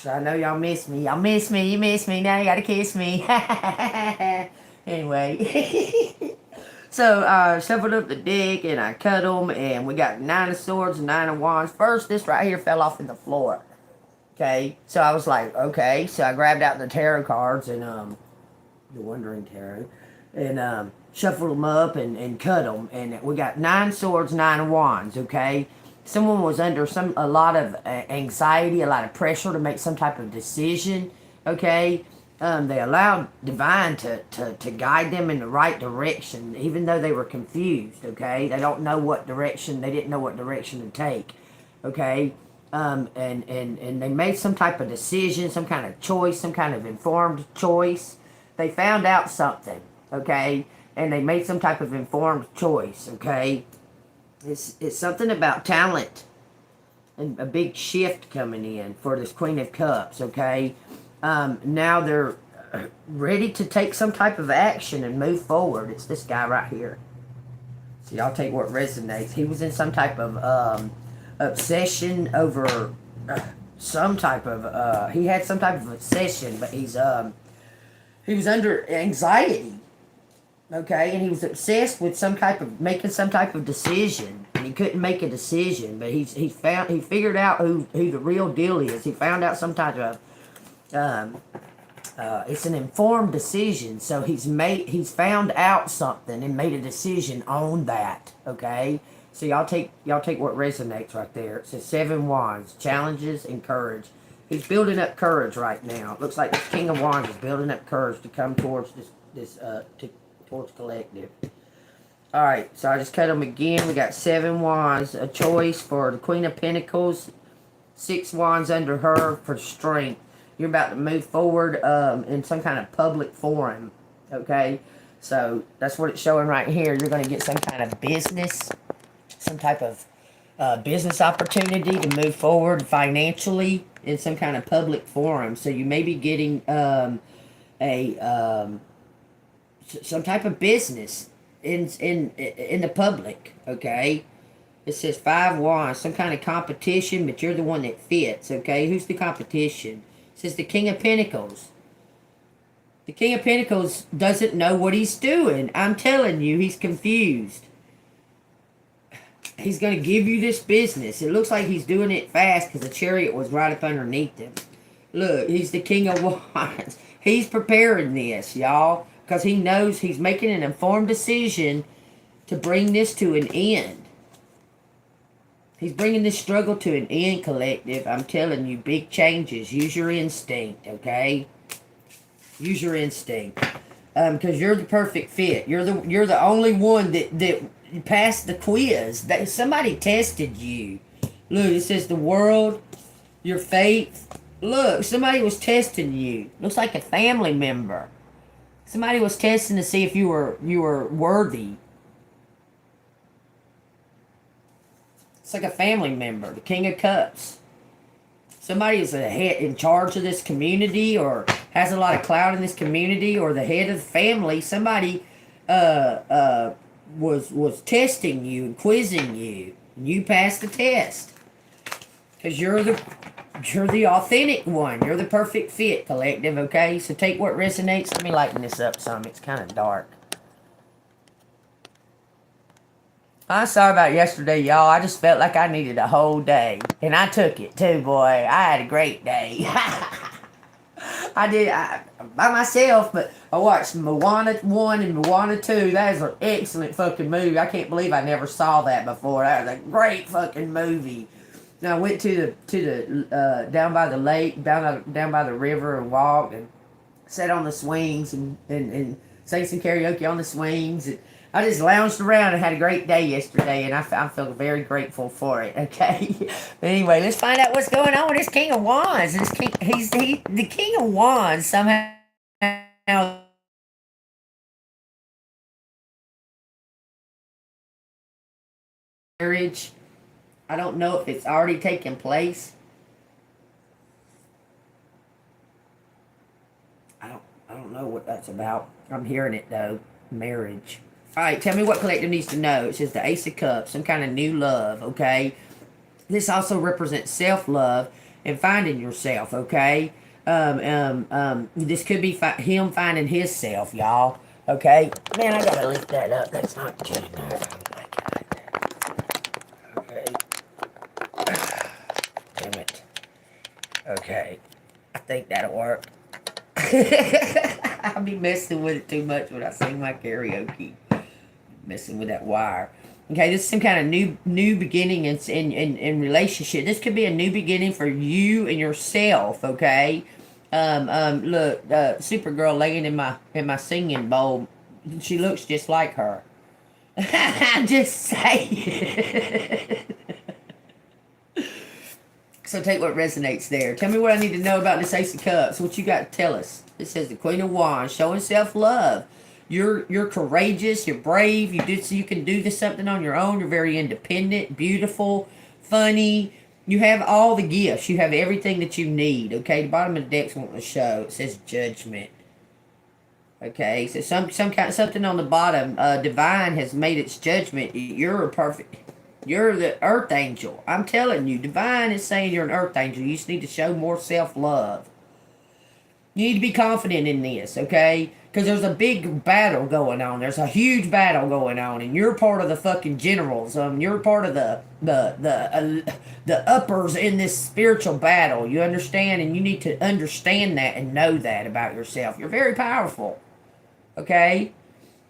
I know y'all miss me. Y'all miss me. You miss me. Now you gotta kiss me. Anyway. So I shuffled up the deck and I cut them, and we got 9 of swords and 9 of wands. First, this right here fell off in the floor. Okay, so I was like, okay. So I grabbed out the tarot cards and the Wandering Tarot, and shuffled them up and cut them, and we got 9 swords, 9 of wands. Okay, someone was under a lot of anxiety, a lot of pressure to make some type of decision. Okay, they allowed divine to guide them in the right direction, even though they were confused. Okay, they don't know what direction, they didn't know what direction to take. Okay, and they made some type of decision, some kind of choice, some kind of informed choice. They found out something, okay, and they made some type of informed choice. Okay, it's something about talent and a big shift coming in for this Queen of Cups. Okay, now they're ready to take some type of action and move forward. It's this guy right here. So y'all take what resonates. He was in some type of obsession over some type of he had some type of obsession, but he was under anxiety, okay, and he was obsessed with some type of making some type of decision, and he couldn't make a decision. But he figured out who the real deal is. He found out some type of it's an informed decision. So he's found out something and made a decision on that. Okay, so y'all take what resonates right there. It says 7 wands, challenges and courage. He's building up courage right now. It looks like the King of Wands is building up courage to come towards towards collective. All right, so I just cut them again. We got 7 wands, a choice for the Queen of Pentacles, 6 wands under her for strength. You're about to move forward in some kind of public forum. Okay, so that's what it's showing right here. You're going to get some kind of business, some type of business opportunity to move forward financially in some kind of public forum. So you may be getting some type of business in the public. Okay, it says 5 wands, some kind of competition, but you're the one that fits. Okay, who's the competition? It says the King of Pentacles. The King of Pentacles doesn't know what he's doing. I'm telling you, he's confused. He's going to give you this business. It looks like he's doing it fast because the Chariot was right up underneath him. Look, he's the King of Wands. He's preparing this, y'all, because he knows he's making an informed decision to bring this to an end. He's bringing this struggle to an end, collective. I'm telling you, big changes. Use your instinct, okay? Use your instinct. Because you're the perfect fit. You're the only one that passed the quiz. That somebody tested you. Look, it says the world, your faith. Look, somebody was testing you. Looks like a family member. Somebody was testing to see if you were worthy. It's like a family member, the King of Cups. Somebody is in charge of this community or has a lot of clout in this community or the head of the family. Somebody was testing you and quizzing you. And you passed the test. Because you're the authentic one. You're the perfect fit, collective, okay? So take what resonates. Let me lighten this up some. It's kind of dark. I'm sorry about yesterday, y'all. I just felt like I needed a whole day. And I took it, too, boy. I had a great day. I did by myself, but I watched Moana 1 and Moana 2. That is an excellent fucking movie. I can't believe I never saw that before. That was a great fucking movie. Now I went to the down by the lake, down by the river and walked and sat on the swings and sang some karaoke on the swings. And I just lounged around and had a great day yesterday, and I feel very grateful for it. Okay. But anyway, let's find out what's going on with this King of Wands. The King of Wands somehow marriage. I don't know if it's already taken place. I don't know what that's about. I'm hearing it though. Marriage. Alright, tell me what collective needs to know. It says the Ace of Cups, some kind of new love, okay? This also represents self-love and finding yourself, okay? This could be him finding himself, y'all. Okay? Man, I gotta lift that up. That's not good enough. Okay. Damn it. Okay. I think that'll work. I'll be messing with it too much when I sing my karaoke. Messing with that wire. Okay, this is some kind of new beginning in relationship. This could be a new beginning for you and yourself, okay? Look, Supergirl laying in my singing bowl. She looks just like her. I'm just saying. So take what resonates there. Tell me what I need to know about this Ace of Cups. What you got to tell us? It says the Queen of Wands, showing self-love. You're courageous. You're brave. You can do this something on your own. You're very independent, beautiful, funny. You have all the gifts. You have everything that you need. Okay, the bottom of the deck's wanting to show. It says Judgment. Okay, so something on the bottom. Divine has made its judgment. You're a perfect. You're the earth angel. I'm telling you, Divine is saying you're an earth angel. You just need to show more self-love. You need to be confident in this, okay? Because there's a big battle going on. There's a huge battle going on, and you're part of the fucking generals. You're part of the uppers in this spiritual battle. You understand? And you need to understand that and know that about yourself. You're very powerful, okay?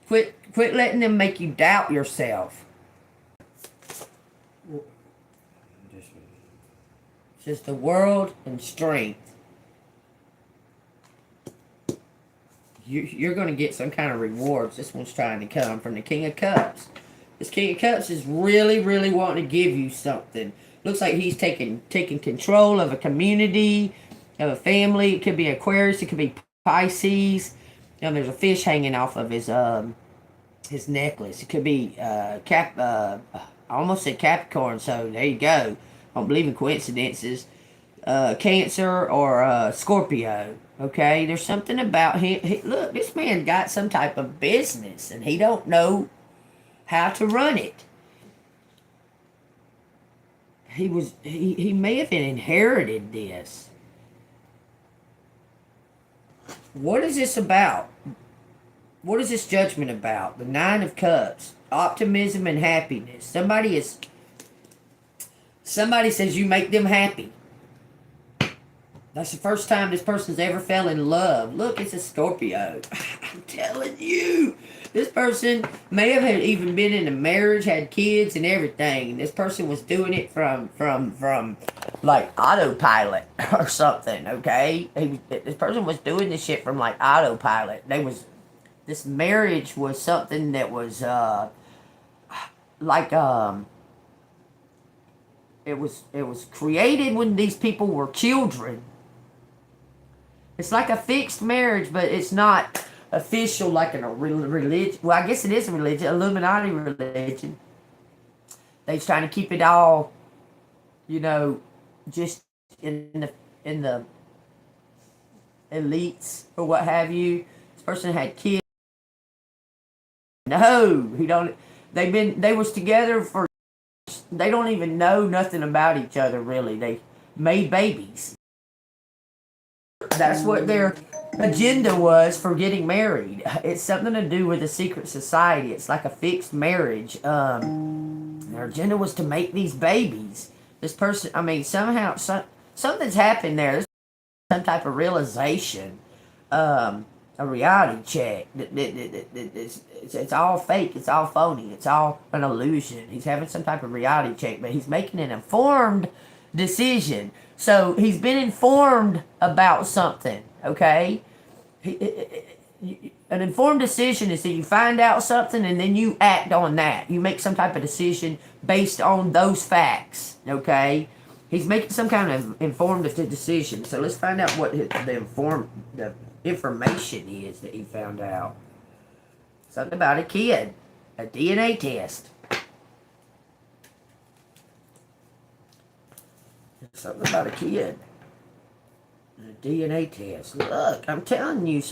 Quit letting them make you doubt yourself. Just the world and strength. You're going to get some kind of rewards. This one's trying to come from the King of Cups. This King of Cups is really, really wanting to give you something. Looks like he's taking control of a community, of a family. It could be Aquarius. It could be Pisces. There's a fish hanging off of his necklace. It could be I almost said Capricorn, so there you go. I don't believe in coincidences. Cancer or Scorpio. Okay, there's something about him. Look, this man got some type of business, and he don't know how to run it. He may have inherited this. What is this about? What is this judgment about? The Nine of Cups, optimism and happiness. Somebody says you make them happy. That's the first time this person's ever fell in love. Look, it's a Scorpio. I'm telling you. This person may have even been in a marriage, had kids and everything. This person was doing it from like autopilot or something, okay? This person was doing this shit from like autopilot. This marriage was something that was it was created when these people were children. It's like a fixed marriage, but it's not official like in a religion. Well, I guess it is a religion, Illuminati religion. They're trying to keep it all, just in the elites or what have you. This person had kids. No, he don't. They was together for. They don't even know nothing about each other really. They made babies. That's what their agenda was for getting married. It's something to do with a secret society. It's like a fixed marriage. Their agenda was to make these babies. This person, somehow something's happened there. There's some type of realization. A reality check. It's all fake. It's all phony. It's all an illusion. He's having some type of reality check, but he's making an informed decision. So he's been informed about something, okay? An informed decision is that you find out something and then you act on that. You make some type of decision based on those facts, okay? He's making some kind of informed decision. So let's find out what the information is that he found out. Something about a kid. A DNA test. Something about a kid. A DNA test. Look, I'm telling you,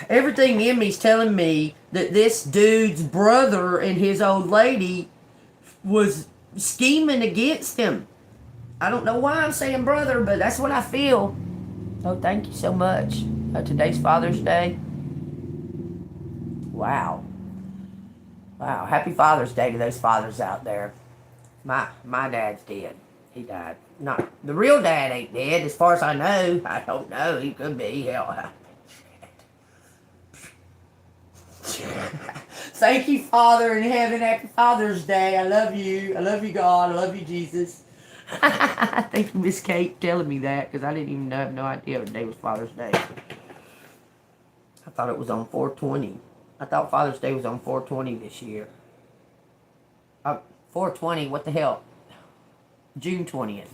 everything in me's telling me that this dude's brother and his old lady was scheming against him. I don't know why I'm saying brother, but that's what I feel. Oh, thank you so much. Today's Father's Day. Wow. Wow. Happy Father's Day to those fathers out there. My dad's dead. He died. Not the real dad ain't dead, as far as I know. I don't know. He could be. Hell. Thank you, Father in heaven. Happy Father's Day. I love you. I love you, God. I love you, Jesus. Thank you, Miss Kate, telling me that, because I didn't even know, have no idea today was Father's Day. I thought it was on 420. I thought Father's Day was on 420 this year. 420, what the hell? June 20th.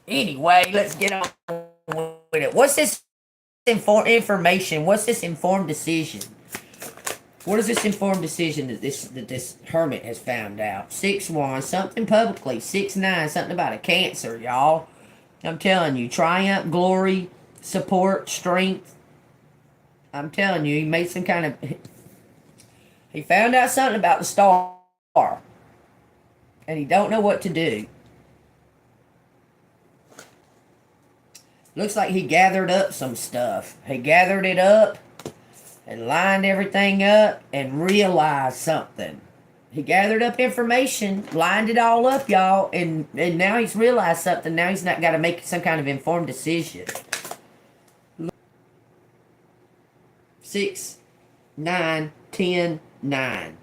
Anyway, let's get on with it. What's this information? What's this informed decision? What is this informed decision that this hermit has found out? 6 wands, something publicly. 6-9, something about a Cancer, y'all. I'm telling you, triumph, glory, support, strength. I'm telling you, he made some kind of... He found out something about the star. And he don't know what to do. Looks like he gathered up some stuff. He gathered it up and lined everything up and realized something. He gathered up information, lined it all up, y'all, and now he's realized something. Now he's not got to make some kind of informed decision. 6, 9, 10, 9.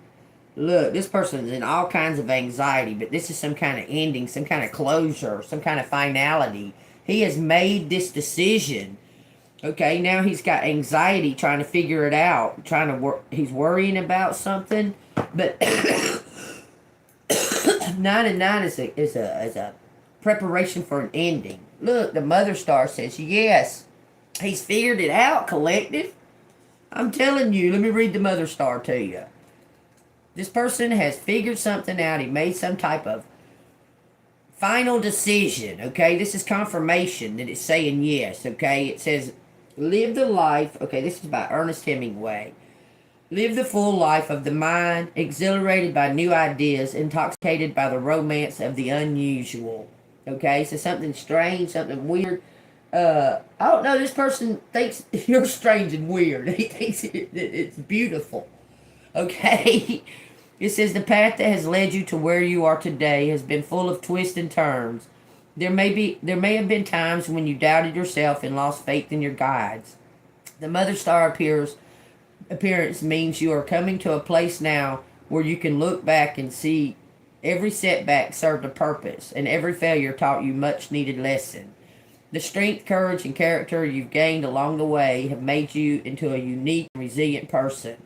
Look, this person's in all kinds of anxiety, but this is some kind of ending, some kind of closure, some kind of finality. He has made this decision. Okay, now he's got anxiety trying to figure it out, trying to work. He's worrying about something, but 9 and 9 is a preparation for an ending. Look, the Mother Star says yes. He's figured it out, collective. I'm telling you, let me read the Mother Star to you. This person has figured something out. He made some type of final decision, okay? This is confirmation that it's saying yes, okay? It says, live the life, okay, this is by Ernest Hemingway. Live the full life of the mind, exhilarated by new ideas, intoxicated by the romance of the unusual. Okay, so something strange, something weird. I don't know, this person thinks you're strange and weird. He thinks it's beautiful. Okay? It says the path that has led you to where you are today has been full of twists and turns. There may have been times when you doubted yourself and lost faith in your guides. The Mother Star appearance means you are coming to a place now where you can look back and see every setback served a purpose and every failure taught you much needed lesson. The strength, courage, and character you've gained along the way have made you into a unique and resilient person.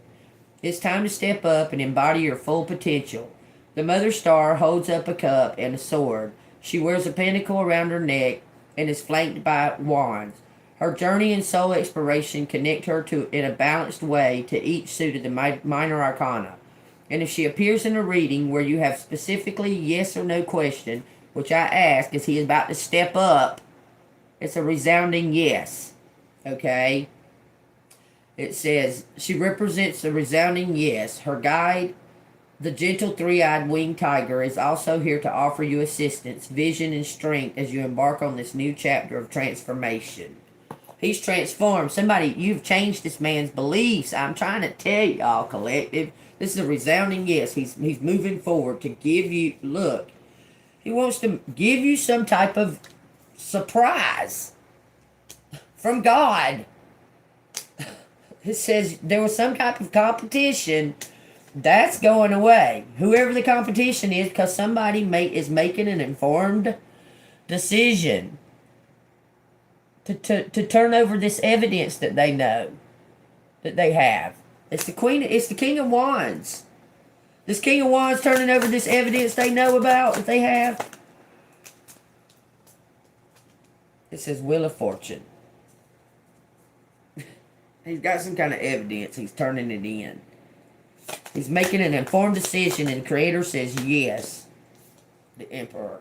It's time to step up and embody your full potential. The Mother Star holds up a cup and a sword. She wears a pentacle around her neck and is flanked by wands. Her journey and soul exploration connect her in a balanced way to each suit of the minor arcana. And if she appears in a reading where you have specifically yes or no question, which I ask, is he about to step up? It's a resounding yes. Okay? It says, she represents a resounding yes. Her guide, the gentle three-eyed winged tiger, is also here to offer you assistance, vision, and strength as you embark on this new chapter of transformation. He's transformed. You've changed this man's beliefs. I'm trying to tell y'all, collective. This is a resounding yes. He's moving forward to give you, look, he wants to give you some type of surprise from God. It says there was some type of competition. That's going away. Whoever the competition is, because somebody is making an informed decision to turn over this evidence that they know, that they have. It's the King of Wands. This King of Wands turning over this evidence they know about, that they have. It says Wheel of Fortune. He's got some kind of evidence. He's turning it in. He's making an informed decision, and the Creator says yes. The Emperor.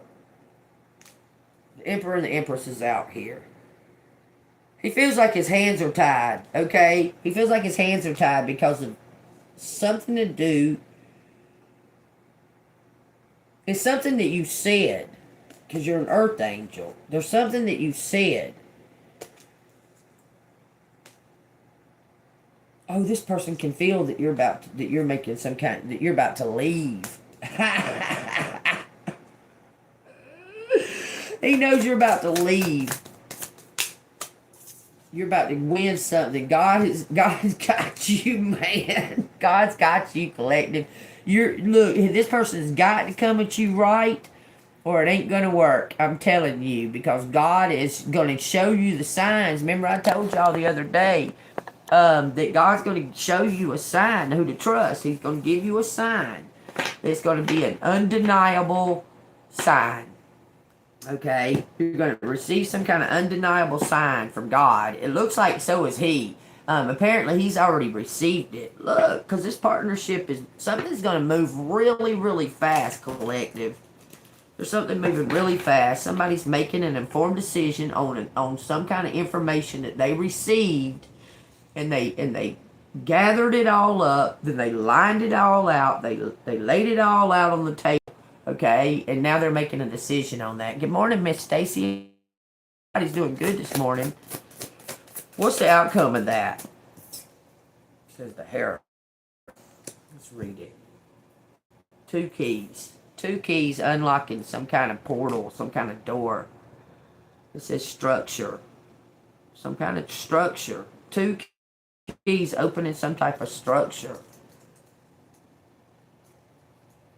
The Emperor and the Empress is out here. He feels like his hands are tied, okay? He feels like his hands are tied because of something to do. It's something that you said, because you're an earth angel. There's something that you said. Oh, this person can feel that you're that you're making some kind, that you're about to leave. He knows you're about to leave. You're about to win something. God's got you, man. God's got you, collective. Look, this person's got to come at you right, or it ain't gonna work. I'm telling you, because God is gonna show you the signs. Remember, I told y'all the other day that God's gonna show you a sign who to trust. He's gonna give you a sign. It's gonna be an undeniable sign. Okay, you're going to receive some kind of undeniable sign from God. It looks like so is he. Apparently, he's already received it. Look, because this partnership is something's going to move really, really fast, collective. There's something moving really fast. Somebody's making an informed decision on some kind of information that they received, and they gathered it all up. Then they lined it all out. They laid it all out on the table. Okay, and now they're making a decision on that. Good morning, Miss Stacy. Everybody's doing good this morning. What's the outcome of that? It says the hair. Let's read it. 2 keys. 2 keys unlocking some kind of portal, some kind of door. It says structure. Some kind of structure. 2 keys opening some type of structure.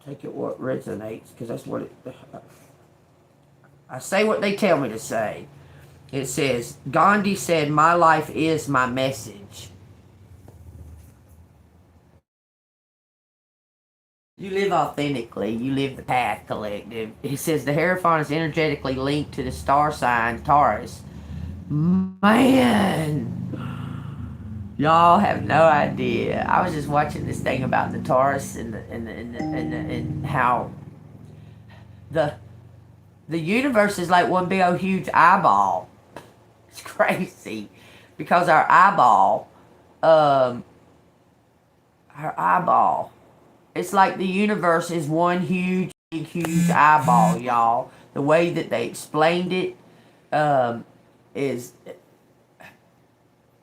Take it what resonates, because that's what it... I say what they tell me to say. It says, Gandhi said, my life is my message. You live authentically. You live the path, collective. It says, the Hierophant is energetically linked to the star sign Taurus. Man! Y'all have no idea. I was just watching this thing about the Taurus and how the universe is like one big old huge eyeball. It's crazy, because our eyeball, it's like the universe is one huge eyeball, y'all. The way that they explained it is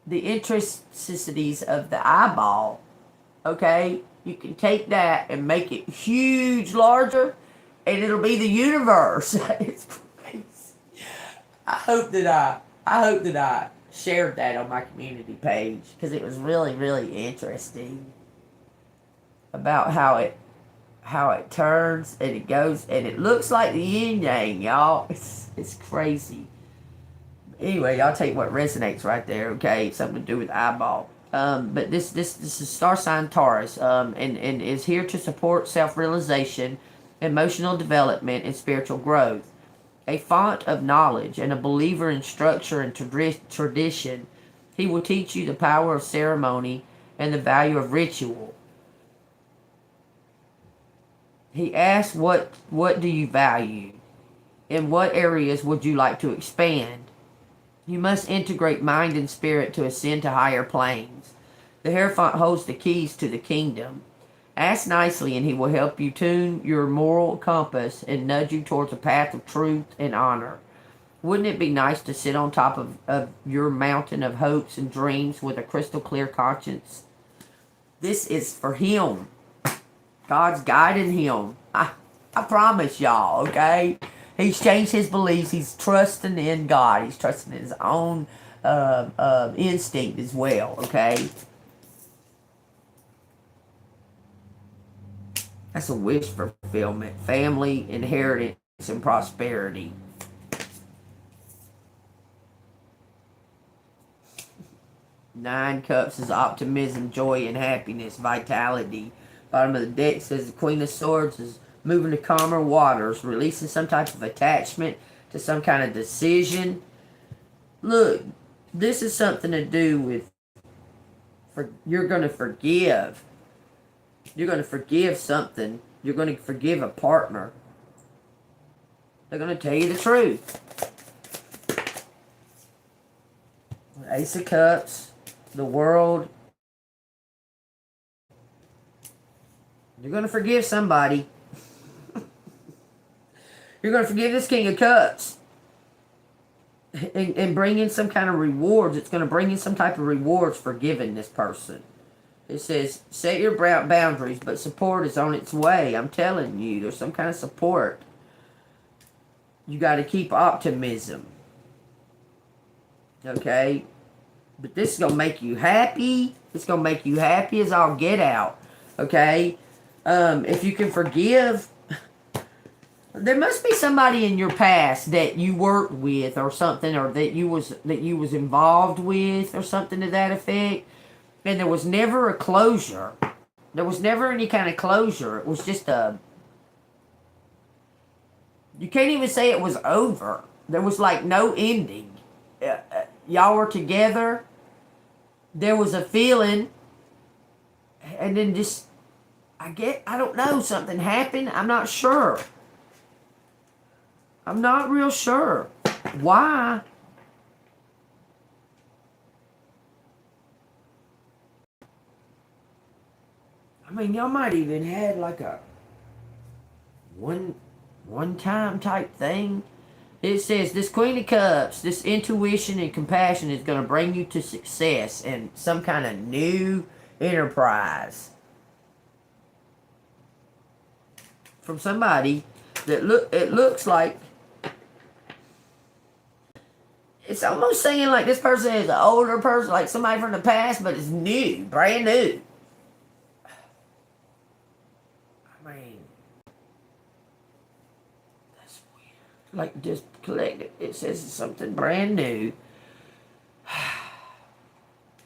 the intricacies of the eyeball. Okay, you can take that and make it huge, larger, and it'll be the universe. It's crazy. I hope that I shared that on my community page, because it was really, really interesting about how it turns and it goes, and it looks like the yin yang, y'all. It's crazy. Anyway, y'all take what resonates right there, okay? Something to do with the eyeball. But this is star sign Taurus, and is here to support self-realization, emotional development, and spiritual growth. A font of knowledge and a believer in structure and tradition, he will teach you the power of ceremony and the value of ritual. He asks, what do you value? In what areas would you like to expand? You must integrate mind and spirit to ascend to higher planes. The Hierophant holds the keys to the kingdom. Ask nicely and he will help you tune your moral compass and nudge you towards a path of truth and honor. Wouldn't it be nice to sit on top of your mountain of hopes and dreams with a crystal clear conscience? This is for him. God's guiding him. I promise y'all, okay? He's changed his beliefs. He's trusting in God. He's trusting in his own instinct as well, okay? That's a wish fulfillment. Family, inheritance, and prosperity. Nine Cups is optimism, joy, and happiness, vitality. Bottom of the deck says the Queen of Swords is moving to calmer waters, releasing some type of attachment to some kind of decision. Look, this is something to do with, you're going to forgive. You're going to forgive something. You're going to forgive a partner. They're going to tell you the truth. Ace of Cups, the World. You're going to forgive somebody. You're going to forgive this King of Cups. And bring in some kind of rewards. It's going to bring in some type of rewards for giving this person. It says, set your boundaries, but support is on its way. I'm telling you, there's some kind of support. You got to keep optimism. Okay? But this is going to make you happy. It's going to make you happy as all get out. Okay? If you can forgive, there must be somebody in your past that you worked with or something, or that you was involved with or something to that effect. And there was never a closure. There was never any kind of closure. It was just a... You can't even say it was over. There was like no ending. Y'all were together. There was a feeling. And then just... I don't know. Something happened. I'm not sure. I'm not real sure. Why? I mean, y'all might even had like a one-time type thing. It says, this Queen of Cups, this intuition and compassion is going to bring you to success and some kind of new enterprise. From somebody that it looks like, it's almost saying like this person is an older person, like somebody from the past, but it's new, brand new. Like just collective. It says something brand new.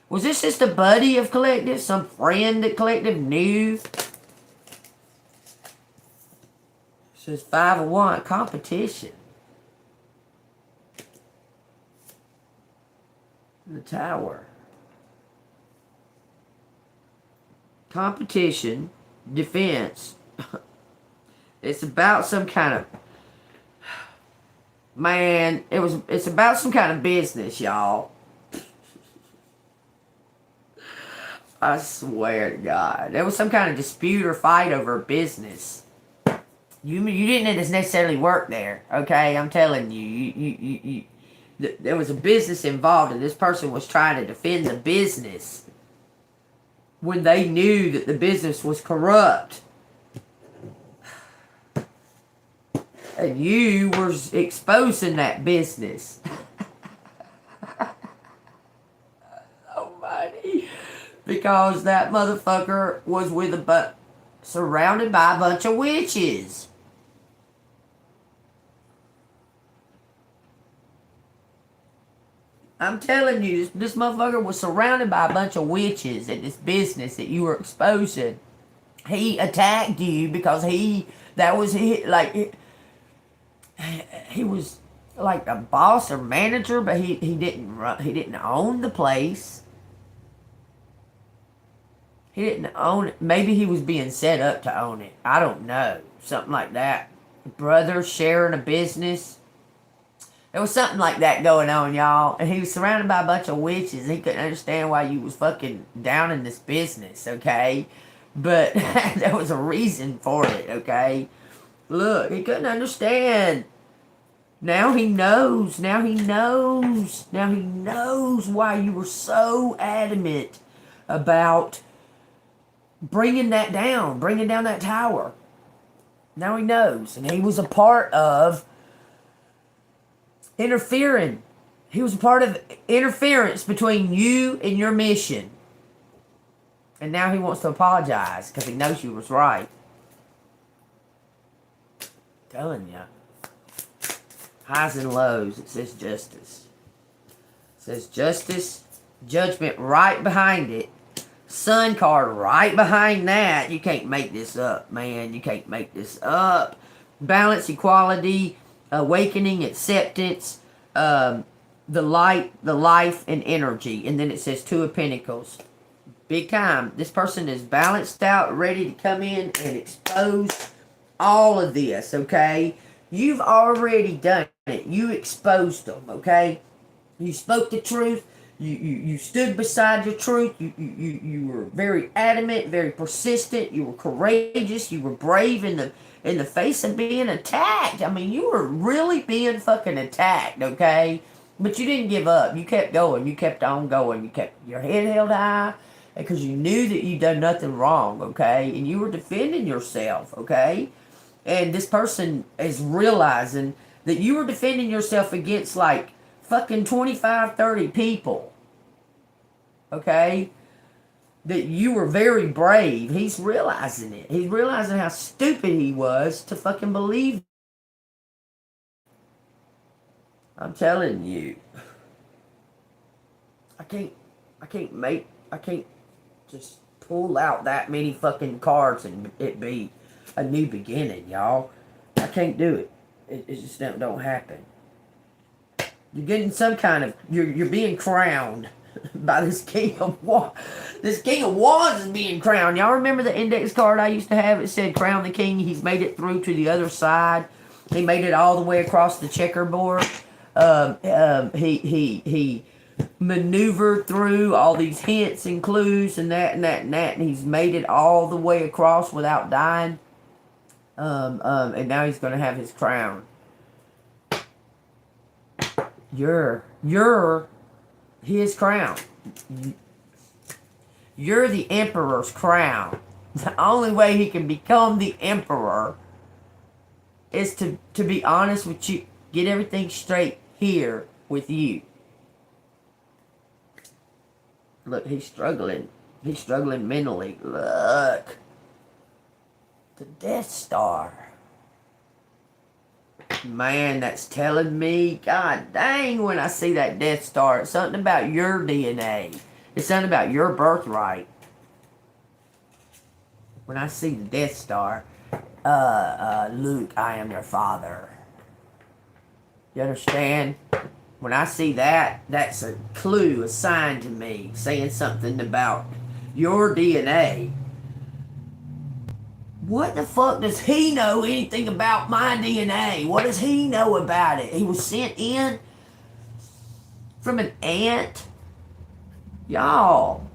Was this just a buddy of collective? Some friend that collective knew? It says 5 of Wands, competition. The Tower. Competition. Defense. It's about some kind of... Man, it's about some kind of business, y'all. I swear to God. There was some kind of dispute or fight over business. You didn't necessarily work there, okay? I'm telling you. There was a business involved, and this person was trying to defend the business when they knew that the business was corrupt. And you were exposing that business. Nobody. Because that motherfucker was surrounded by a bunch of witches. I'm telling you, this motherfucker was surrounded by a bunch of witches at this business that you were exposing. He attacked you because he was like a boss or manager, but he didn't own the place. He didn't own it. Maybe he was being set up to own it. I don't know. Something like that. Brothers sharing a business. There was something like that going on, y'all. And he was surrounded by a bunch of witches. He couldn't understand why you was fucking down in this business, okay? But there was a reason for it, okay? Look, he couldn't understand. Now he knows. Now he knows. Now he knows why you were so adamant about bringing that down. Bringing down that tower. Now he knows. And he was a part of interfering. He was a part of interference between you and your mission. And now he wants to apologize because he knows you was right. Telling you. Highs and lows. It says justice. It says justice. Judgment right behind it. Sun card right behind that. You can't make this up, man. You can't make this up. Balance, equality, awakening, acceptance, the light, the life, and energy. And then it says Two of Pentacles. Big time. This person is balanced out, ready to come in and expose all of this, okay? You've already done it. You exposed them, okay? You spoke the truth. You stood beside your truth. You were very adamant, very persistent. You were courageous. You were brave in in the face of being attacked. I mean, you were really being fucking attacked, okay? But you didn't give up. You kept going. You kept on going. You kept your head held high because you knew that you done nothing wrong, okay? And you were defending yourself, okay? And this person is realizing that you were defending yourself against like fucking 25, 30 people, okay? That you were very brave. He's realizing it. He's realizing how stupid he was to fucking believe. I'm telling you. I can't just pull out that many fucking cards and it be a new beginning, y'all. I can't do it. It just don't happen. You're getting some kind of, you're being crowned by this King of Wands. This King of Wands is being crowned. Y'all remember the index card I used to have? It said crown the king. He's made it through to the other side. He made it all the way across the checkerboard. He maneuvered through all these hints and clues and that and that and that, and he's made it all the way across without dying. And now he's gonna have his crown. You're his crown. You're the emperor's crown. The only way he can become the emperor is to be honest with you. Get everything straight here with you. Look, he's struggling. He's struggling mentally. Look. The Death Star. Man, that's telling me, God dang, when I see that Death Star, it's something about your DNA. It's something about your birthright. When I see the Death Star, Luke, I am your father. You understand? When I see that, that's a clue, a sign to me, saying something about your DNA. What the fuck does he know anything about my DNA? What does he know about it? He was sent in from an ant? Y'all.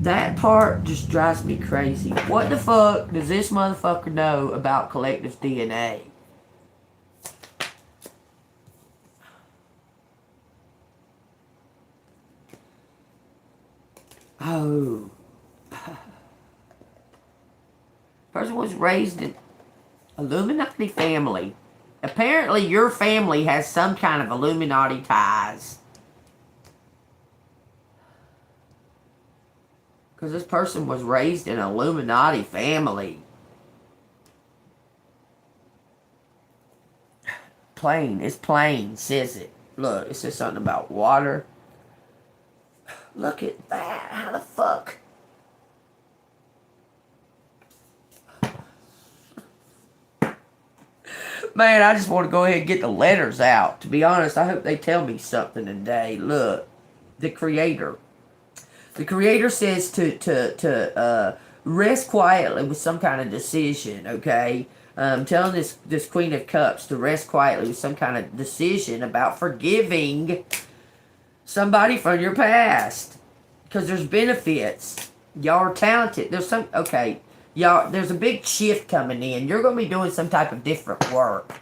That part just drives me crazy. What the fuck does this motherfucker know about collective DNA? Oh. Person was raised in Illuminati family. Apparently your family has some kind of Illuminati ties. Because this person was raised in an Illuminati family. Plain, it's plain, says it. Look, it says something about water. Look at that. How the fuck? Man, I just want to go ahead and get the letters out. To be honest, I hope they tell me something today. Look, the Creator. The Creator says to rest quietly with some kind of decision, okay? Telling this Queen of Cups to rest quietly with some kind of decision about forgiving somebody from your past. Because there's benefits. Y'all are talented. Y'all, there's a big shift coming in. You're going to be doing some type of different work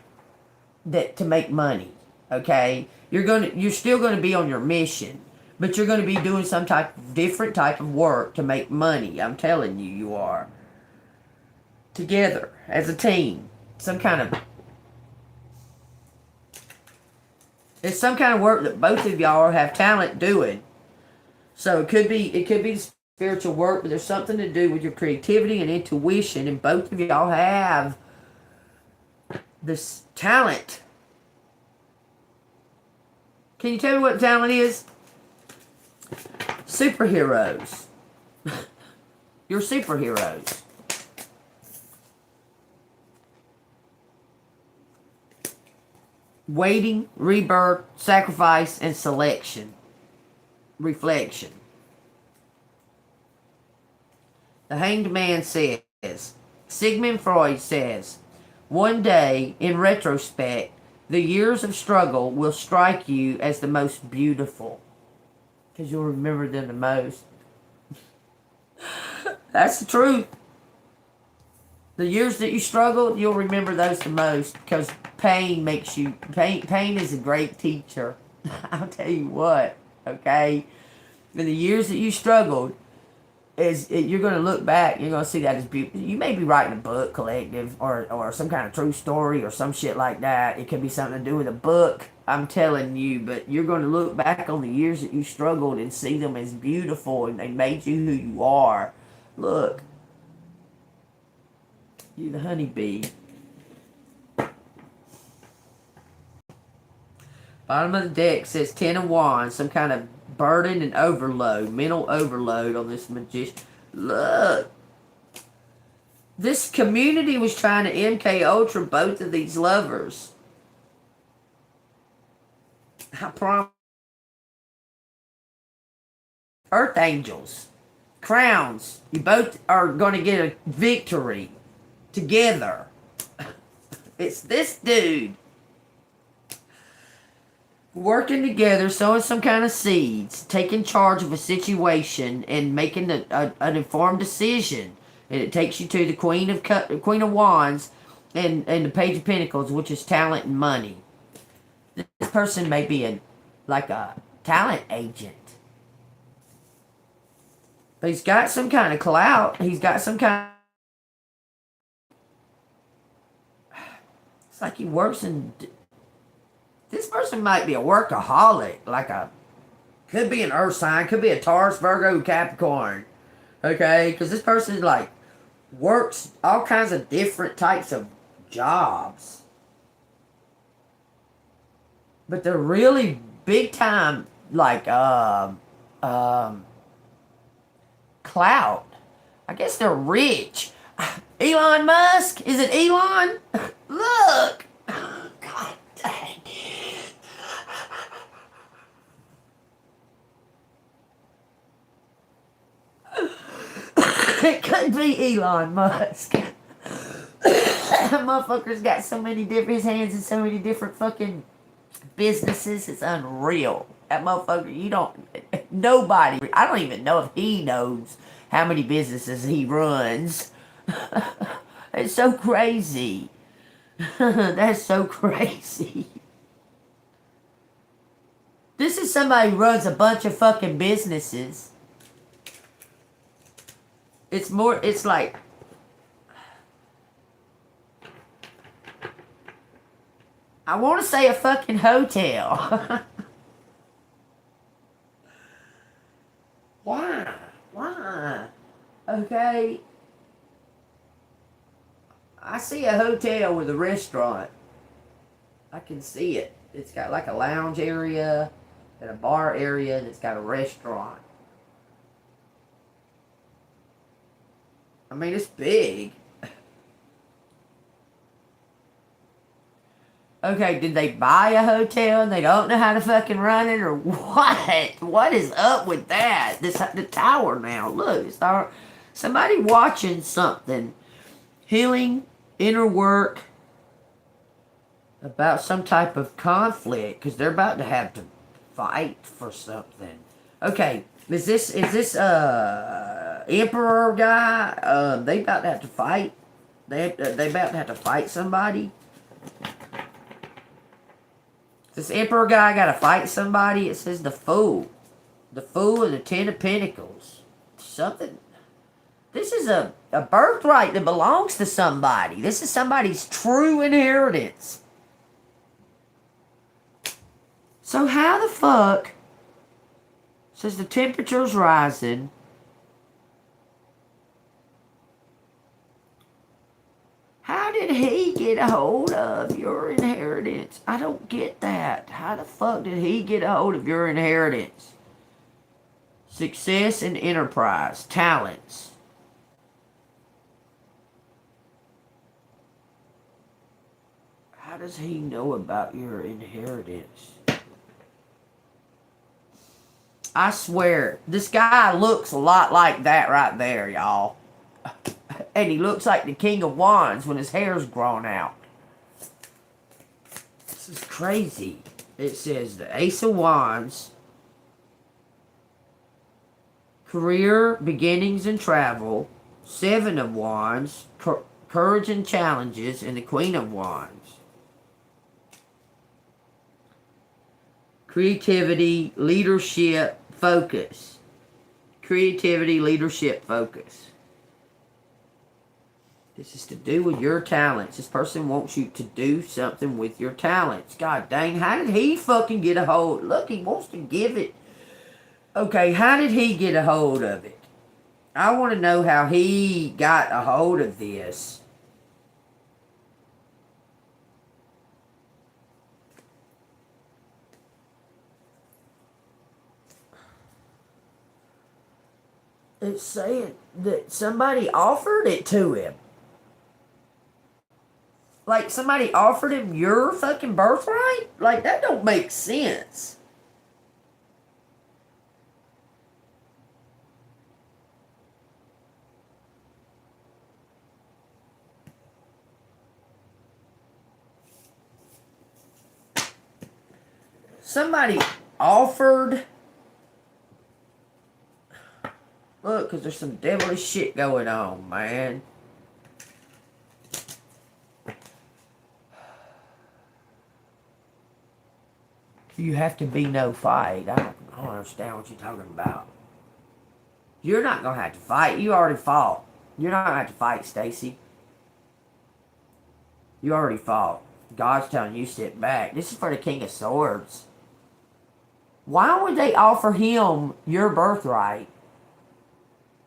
to make money, okay? You're still going to be on your mission, but you're going to be doing some different type of work to make money. I'm telling you, you are. Together, as a team. It's some kind of work that both of y'all have talent doing. So it could be spiritual work, but there's something to do with your creativity and intuition, and both of y'all have this talent. Can you tell me what talent is? Superheroes. You're superheroes. Waiting, rebirth, sacrifice, and selection. Reflection. The Hanged Man says, Sigmund Freud says, one day, in retrospect, the years of struggle will strike you as the most beautiful. Because you'll remember them the most. That's the truth. The years that you struggled, you'll remember those the most because pain is a great teacher. I'll tell you what, okay? In the years that you struggled, you're going to look back, you're going to see that as beautiful. You may be writing a book collective or some kind of true story or some shit like that. It could be something to do with a book, I'm telling you, but you're going to look back on the years that you struggled and see them as beautiful and they made you who you are. Look, you the honeybee. Bottom of the deck says 10 of Wands, some kind of burden and overload, mental overload on this magician. Look, this community was trying to MK Ultra both of these lovers. I promise. Earth angels, crowns. You both are going to get a victory together. It's this dude. Working together, sowing some kind of seeds, taking charge of a situation, and making an informed decision. And it takes you to the Queen of Wands and the Page of Pentacles, which is talent and money. This person may be like a talent agent. But he's got some kind of clout. He's got some kind of... It's like he works in... This person might be a workaholic, could be an earth sign, could be a Taurus, Virgo, Capricorn, okay? Because this person, works all kinds of different types of jobs. But they're really big time, clout. I guess they're rich. Elon Musk? Is it Elon? Look! God dang. It could be Elon Musk. That motherfucker's got so many different, his hands in so many different fucking businesses. It's unreal. That motherfucker, nobody, I don't even know if he knows how many businesses he runs. It's so crazy. That's so crazy. This is somebody who runs a bunch of fucking businesses. It's like... I want to say a fucking hotel. Why? Okay. I see a hotel with a restaurant. I can see it. It's got like a lounge area and a bar area and it's got a restaurant. I mean, it's big. Okay, did they buy a hotel and they don't know how to fucking run it or what? What is up with that? The tower now. Look, it's somebody watching something. Healing, inner work, about some type of conflict because they're about to have to fight for something. Okay, is this emperor guy? They about to have to fight. They about to have to fight somebody. This emperor guy got to fight somebody. It says the Fool. The Fool and the Ten of Pentacles. Something. This is a birthright that belongs to somebody. This is somebody's true inheritance. So how the fuck... Says the temperature's rising. How did he get a hold of your inheritance? I don't get that. How the fuck did he get a hold of your inheritance? Success and enterprise. Talents. How does he know about your inheritance? I swear, this guy looks a lot like that right there, y'all. And he looks like the King of Wands when his hair's grown out. This is crazy. It says the Ace of Wands. Career, beginnings, and travel. Seven of Wands. Courage and challenges, and the Queen of Wands. Creativity, leadership, focus. Creativity, leadership, focus. This is to do with your talents. This person wants you to do something with your talents. God dang, how did he fucking get a hold? Look, he wants to give it. Okay, how did he get a hold of it? I want to know how he got a hold of this. It's saying that somebody offered it to him. Like, somebody offered him your fucking birthright? Like, that don't make sense. Somebody offered... Look, because there's some devilish shit going on, man. You have to be no fight. I don't understand what you're talking about. You're not going to have to fight. You already fought. You're not going to have to fight, Stacy. You already fought. God's telling you sit back. This is for the King of Swords. Why would they offer him your birthright?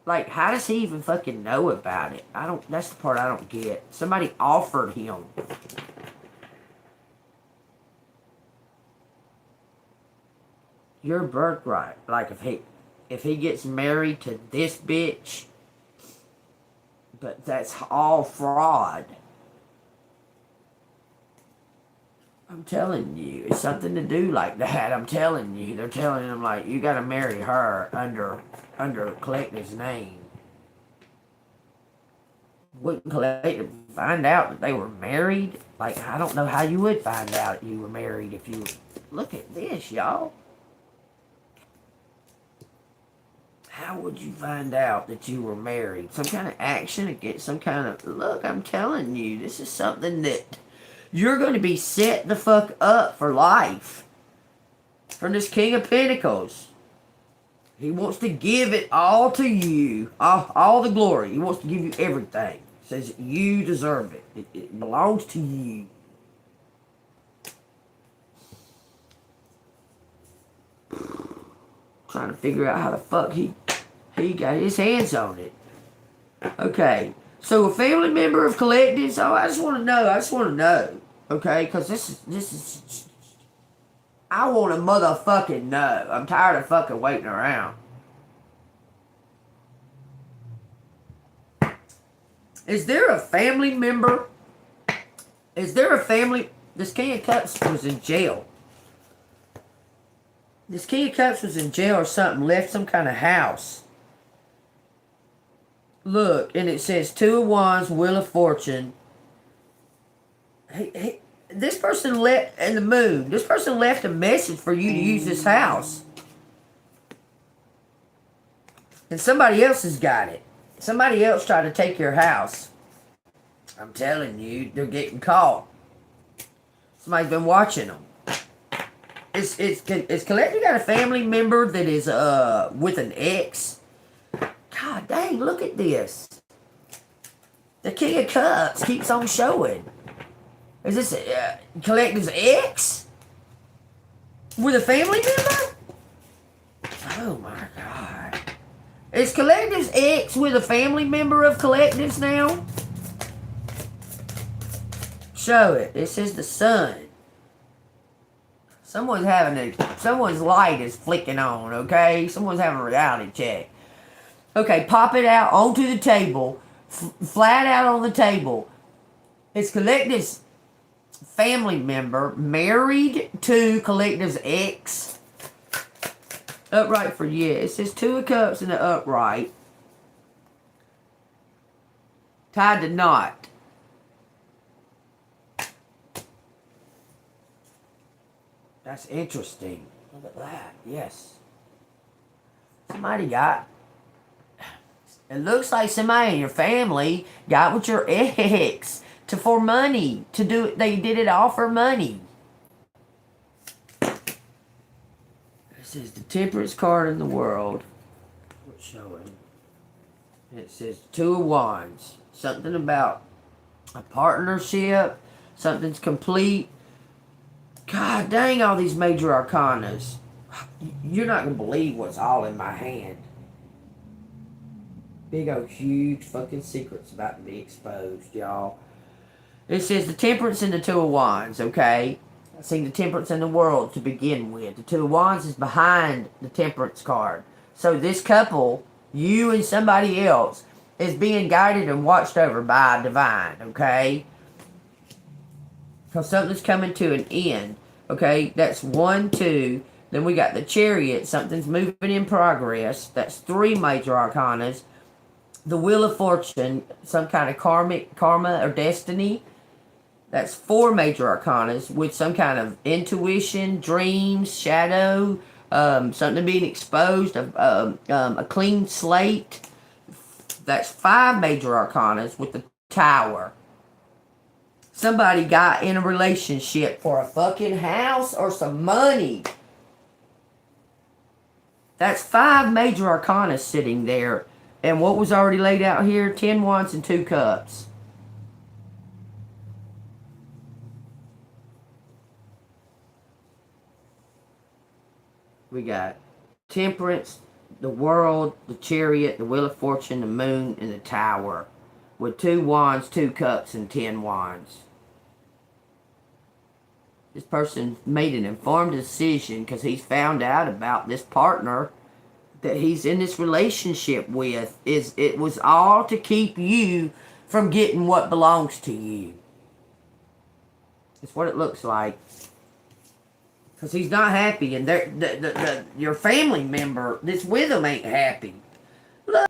Like, how does he even fucking know about it? That's the part I don't get. Somebody offered him. Your birthright. Like, if he gets married to this bitch, but that's all fraud. I'm telling you, it's something to do like that. I'm telling you. They're telling him, like, you gotta marry her under Collective's name. Wouldn't Collective find out that they were married? Like, I don't know how you would find out you were married if you... Look at this, y'all. How would you find out that you were married? Some kind of action against some kind of... Look, I'm telling you, this is something that you're going to be set the fuck up for life. From this King of Pentacles. He wants to give it all to you. All the glory. He wants to give you everything. He says you deserve it. It belongs to you. Trying to figure out how the fuck he got his hands on it. Okay. So a family member of Collectives. Oh, I just want to know. Okay, because this is. I want to motherfucking know. I'm tired of fucking waiting around. Is there a family member? This King of Cups was in jail. This King of Cups was in jail or something. Left some kind of house. Look, and it says Two of Wands, Wheel of Fortune. This person left, and the Moon. This person left a message for you to use this house. And somebody else has got it. Somebody else tried to take your house. I'm telling you, they're getting caught. Somebody's been watching them. Is Collective got a family member that is with an ex? God dang, look at this. The King of Cups keeps on showing. Is this Collective's ex? With a family member? Oh my God. Is Collective's ex with a family member of Collectives now? Show it. This is the sun. Someone's light is flicking on, okay? Someone's having a reality check. Okay, pop it out onto the table. Flat out on the table. It's Collective's family member married to Collective's ex. Upright for yes. It says Two of Cups in the upright. Tied to knot. That's interesting. Look at that. Yes. Somebody got... It looks like somebody in your family got with your ex for money to do it. They did it all for money. This is the temperance card in the world. What's showing? It says Two of Wands. Something about a partnership. Something's complete. God dang, all these major arcanas. You're not going to believe what's all in my hand. Big old huge fucking secrets about to be exposed, y'all. It says the Temperance and the Two of Wands, okay? I seen the Temperance in the world to begin with. The Two of Wands is behind the Temperance card. So this couple, you and somebody else, is being guided and watched over by divine, okay? Because something's coming to an end, okay? That's 1, 2. Then we got the Chariot. Something's moving in progress. That's 3 major arcanas. The Wheel of Fortune, some kind of karma or destiny. That's 4 major arcanas with some kind of intuition, dreams, shadow, something being exposed, a clean slate. That's 5 major arcanas with the Tower. Somebody got in a relationship for a fucking house or some money. That's 5 major arcanas sitting there. And what was already laid out here? 10 Wands and 2 Cups. We got Temperance, the World, the Chariot, the Wheel of Fortune, the Moon, and the Tower. With 2 Wands, 2 Cups, and 10 Wands. This person made an informed decision because he's found out about this partner that he's in this relationship with. It was all to keep you from getting what belongs to you. That's what it looks like. Because he's not happy, and your family member that's with him ain't happy. Look.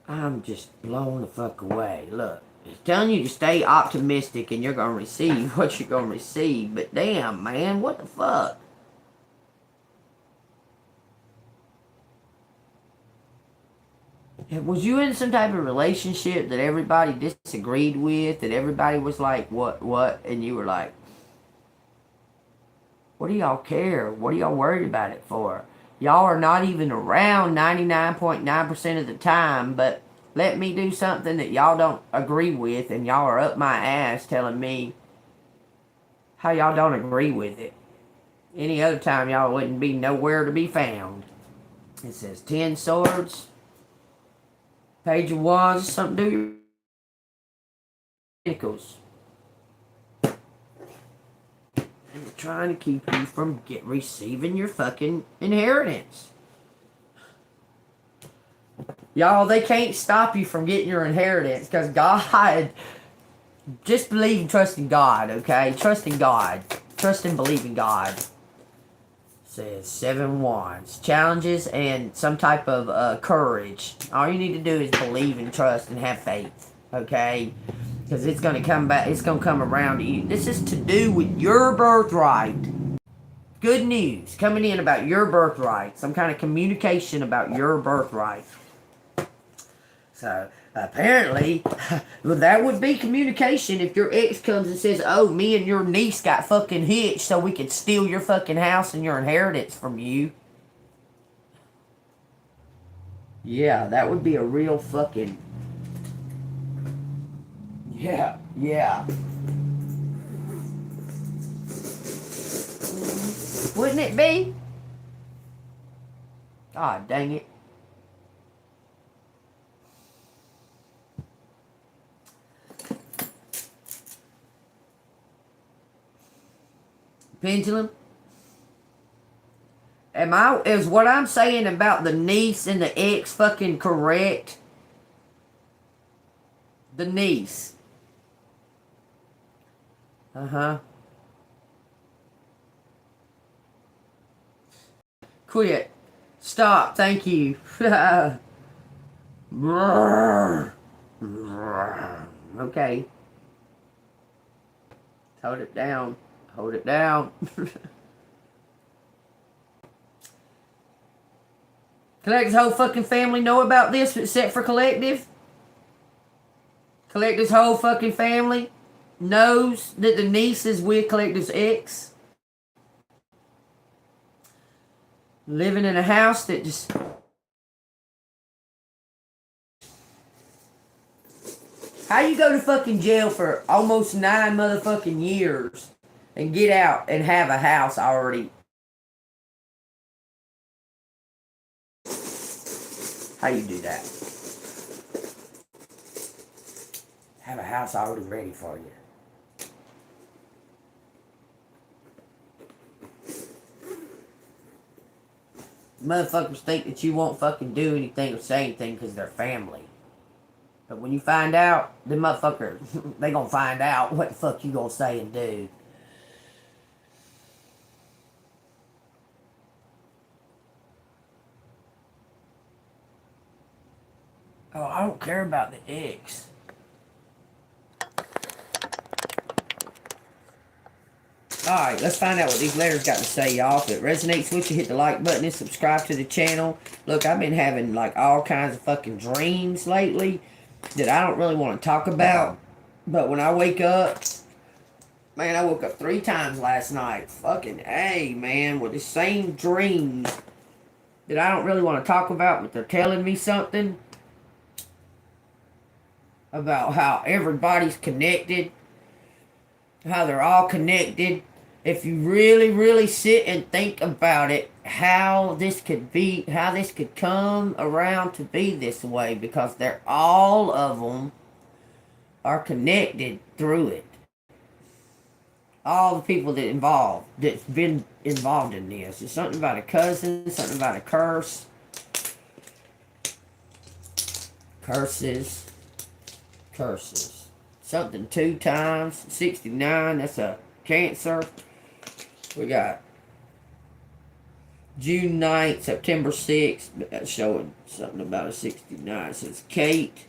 I'm just blown the fuck away. Look, it's telling you to stay optimistic and you're going to receive what you're going to receive. But damn, man, what the fuck? Was you in some type of relationship that everybody disagreed with? That everybody was like, what? And you were like, what do y'all care? What are y'all worried about it for? Y'all are not even around 99.9% of the time, but let me do something that y'all don't agree with, and y'all are up my ass telling me how y'all don't agree with it. Any other time, y'all wouldn't be nowhere to be found. It says 10 Swords. Page of Wands, something to do with Pentacles. And they're trying to keep you from receiving your fucking inheritance. Y'all, they can't stop you from getting your inheritance because God, just believe and trust in God, okay? Trust in God. Trust and believe in God. Says 7 Wands. Challenges and some type of courage. All you need to do is believe and trust and have faith. Okay? Because it's going to come back. It's going to come around to you. This is to do with your birthright. Good news coming in about your birthright. Some kind of communication about your birthright. So, apparently, well, that would be communication if your ex comes and says, oh, me and your niece got fucking hitched so we could steal your fucking house and your inheritance from you. Yeah, that would be a real fucking... Yeah. Wouldn't it be? God dang it. Pendulum. Is what I'm saying about the niece and the ex fucking correct? The niece. Uh-huh. Quit. Stop. Thank you. Okay. Hold it down. Hold it down. Collective's whole fucking family know about this except for Collective? Collective's whole fucking family knows that the niece is with Collective's ex? Living in a house that just... How you go to fucking jail for almost 9 motherfucking years and get out and have a house already? How you do that? Have a house already ready for you. Motherfuckers think that you won't fucking do anything or say anything because they're family. But when you find out, the motherfuckers, they gonna find out what the fuck you gonna say and do. Oh, I don't care about the ex. Alright, let's find out what these letters got to say, y'all. If it resonates with you, hit the like button and subscribe to the channel. Look, I've been having like all kinds of fucking dreams lately that I don't really want to talk about. But when I wake up, man, I woke up 3 times last night. Fucking A, man, with the same dreams that I don't really want to talk about, but they're telling me something about how everybody's connected, how they're all connected. If you really, really sit and think about it, how this could be, how this could come around to be this way, because they're all of them are connected through it. All the people that's been involved in this. It's something about a cousin, something about a curse. Curses. Something 2 times. 69, that's a Cancer. We got June 9th, September 6th. That's showing something about a 69. It says Kate.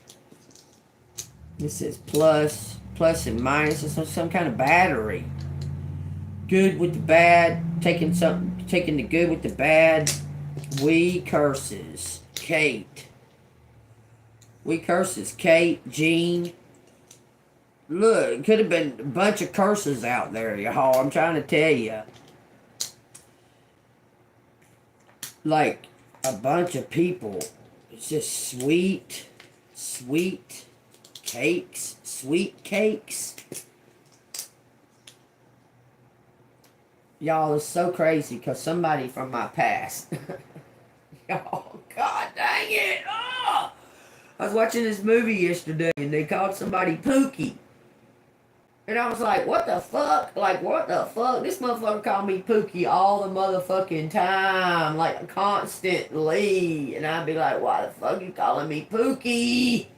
It says plus and minus. It's some kind of battery. Good with the bad. Taking the good with the bad. We curses. Kate. We curses. Kate. Jean. Look, it could have been a bunch of curses out there, y'all. I'm trying to tell you. Like, a bunch of people. It's just sweet cakes. Sweet cakes. Y'all, it's so crazy because somebody from my past. Y'all, god dang it. Oh! I was watching this movie yesterday and they called somebody Pookie. And I was like, what the fuck? Like, what the fuck? This motherfucker called me Pookie all the motherfucking time. Like, constantly. And I'd be like, why the fuck you calling me Pookie?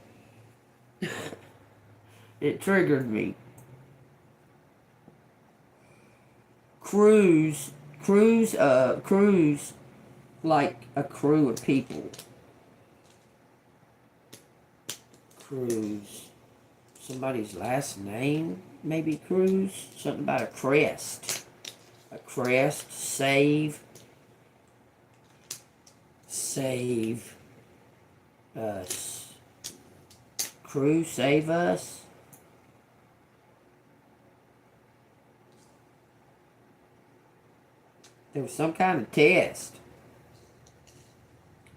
It triggered me. Cruise, like a crew of people. Cruise. Somebody's last name, maybe Cruz. Something about a crest. A crest. Save us. Cruz, save us. There was some kind of test.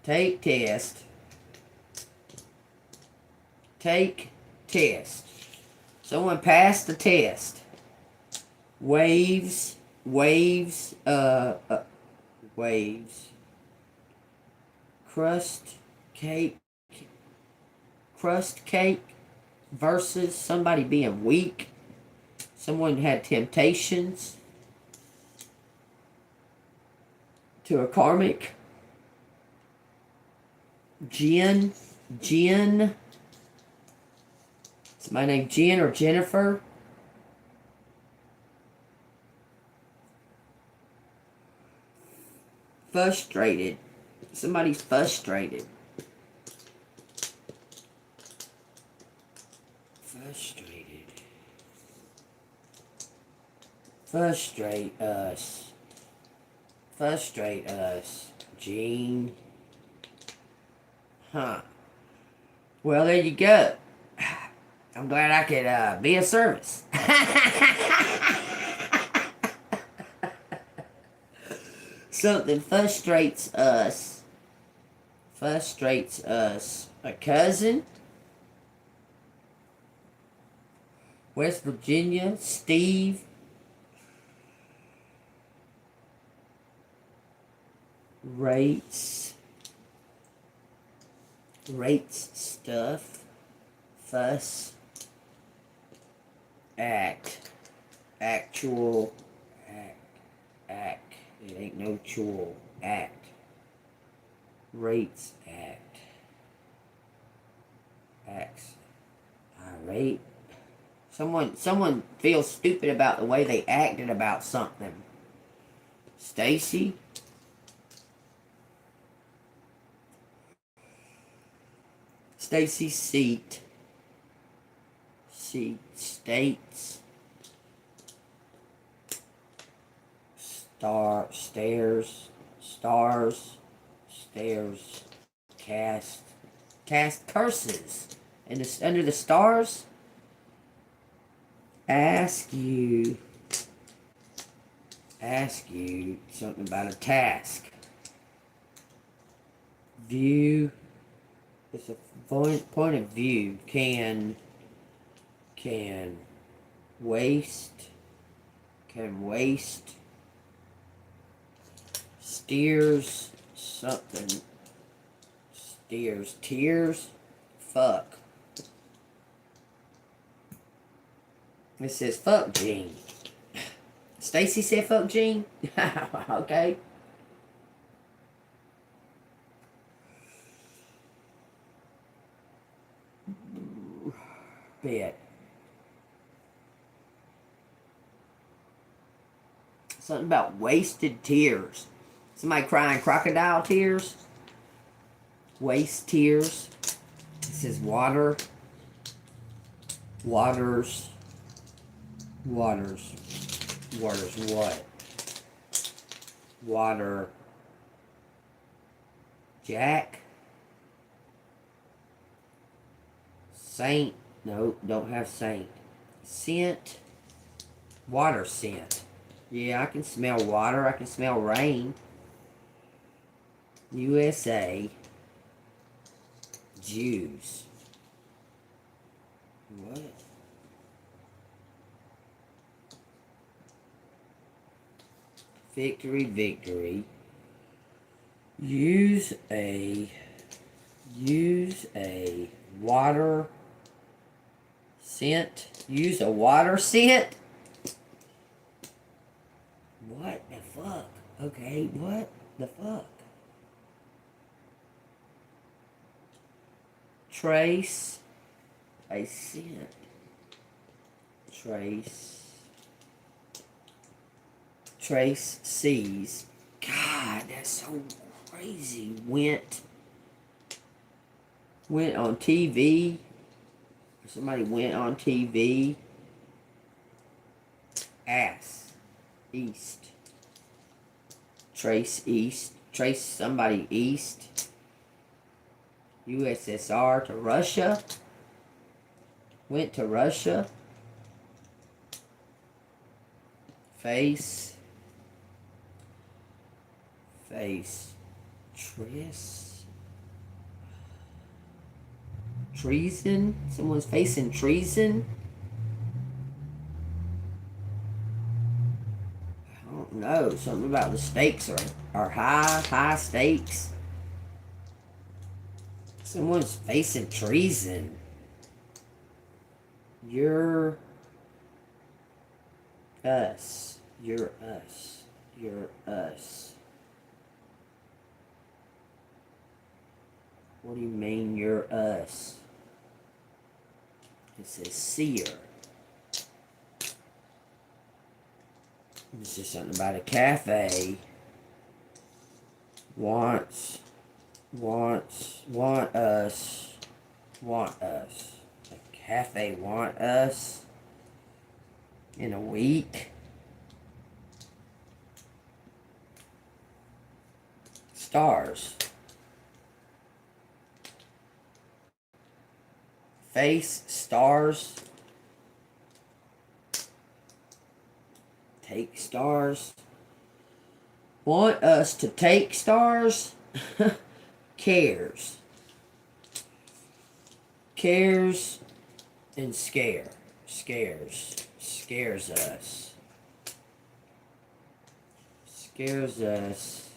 Take test. Take test. Someone passed the test. Waves. Crust cake versus somebody being weak. Someone had temptations to a karmic. Jen. Is my name Jen or Jennifer? Frustrated. Somebody's frustrated. Frustrate us. Gene. Huh. Well, there you go. I'm glad I could be of service. Something frustrates us. A cousin, West Virginia, Steve, rates stuff, fuss, actual, act, it ain't no chore, rates, acts, irate. Someone feels stupid about the way they acted about something. Stacy, Stacy's seat, states, stairs, cast curses. And under the stars, ask you something about a task. View, it's a point of view. Can waste, steers something, tears, fuck. It says fuck Gene. Stacy said fuck Gene. Okay. Bet. Something about wasted tears. Somebody crying crocodile tears. Waste tears. It says water. Waters what? Water. Jack. Saint. No, don't have saint. Scent. Water scent. Yeah, I can smell water. I can smell rain. USA. Jews. What? Victory. Use a water scent. Use a water scent? What the fuck? Okay, what the fuck? Trace a scent. Trace sees. God, that's so crazy. Went on TV. Somebody went on TV. Ass. East. Trace east. Trace somebody east. USSR to Russia. Went to Russia. Face. Treason. Someone's facing treason. I don't know. Something about the stakes are high stakes. Someone's facing treason. You're us. What do you mean you're us? It says seer. This is something about a cafe. Want us. A cafe want us in a week. Stars. face stars. Take stars. Want us to take stars? Cares. Cares and scare. Scares. Scares us. Scares us.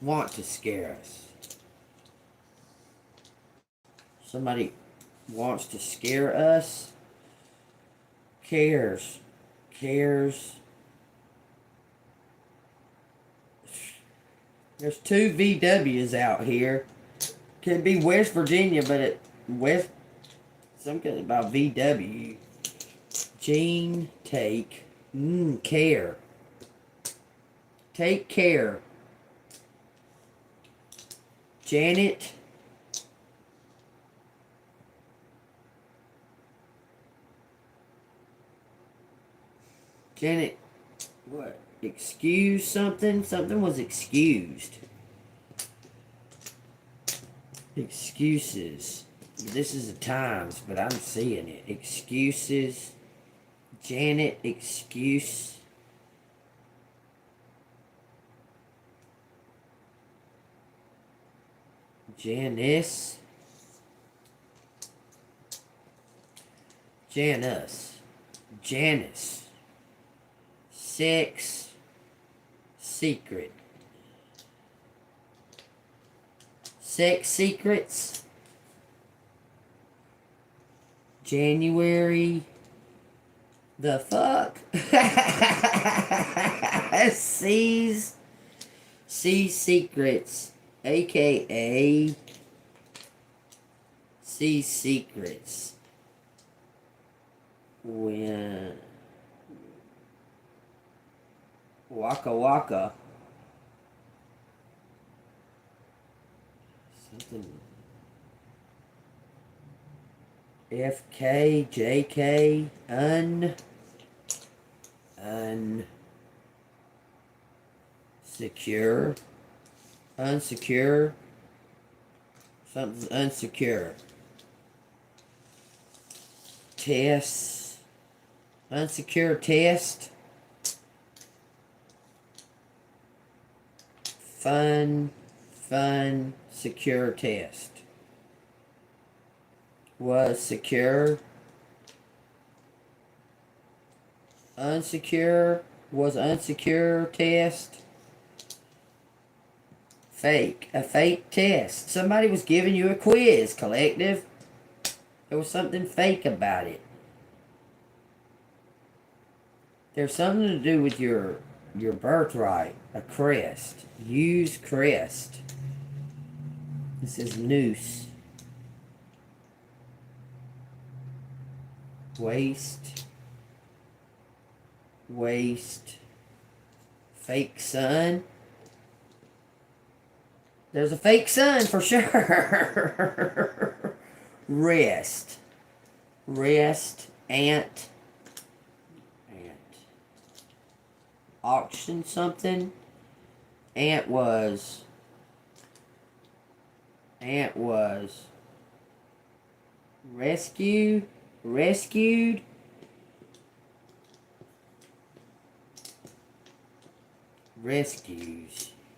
Want to scare us. Somebody wants to scare us. Cares. Cares. There's 2 VWs out here. Could be West Virginia, but it West something about VW. Gene, take, care. Take care. Janet. Janet, what? Excuse something? Something was excused. Excuses. This is the times, but I'm seeing it. Excuses. Janet, excuse. Janice. Janice. Janice. Sex. Secret. Sex secrets. January. The fuck? Seas. Sea secrets. AKA. Sea secrets. When. Waka waka. Something. FK, JK, secure, unsecure, something's unsecure. Test, unsecure test. Fun, secure test. Was secure. Unsecure. Was unsecure test. Fake. A fake test. Somebody was giving you a quiz, collective. There was something fake about it. There's something to do with your birthright. A crest. Use crest. This is noose. Waste. Fake sun. There's a fake sun for sure. Rest. Ant. Auction something. Ant was rescued. Rescues.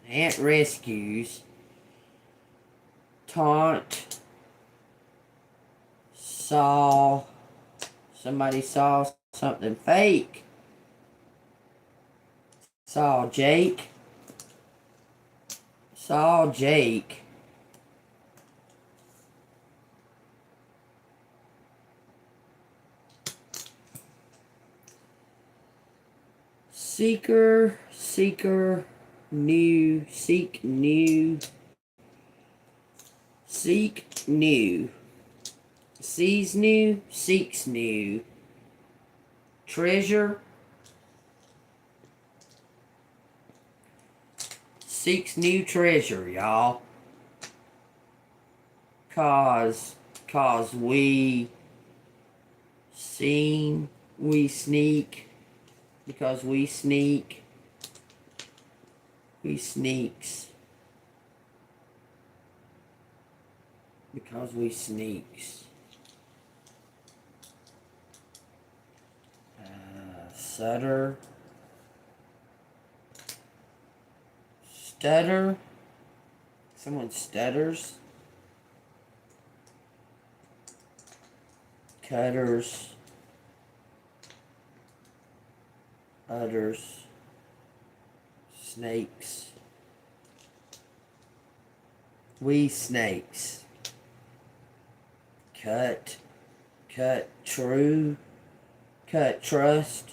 Ant rescues. Taunt. Somebody saw something fake. Saw Jake. Seek new. Sees new, seeks new. Treasure. Seeks new treasure, y'all. Cause we sneak. Because we sneak. We sneaks. Because we sneaks. Stutter. Stutter. Someone stutters. Cutters. Udders. Snakes. We snakes. Cut. Cut true. Cut trust.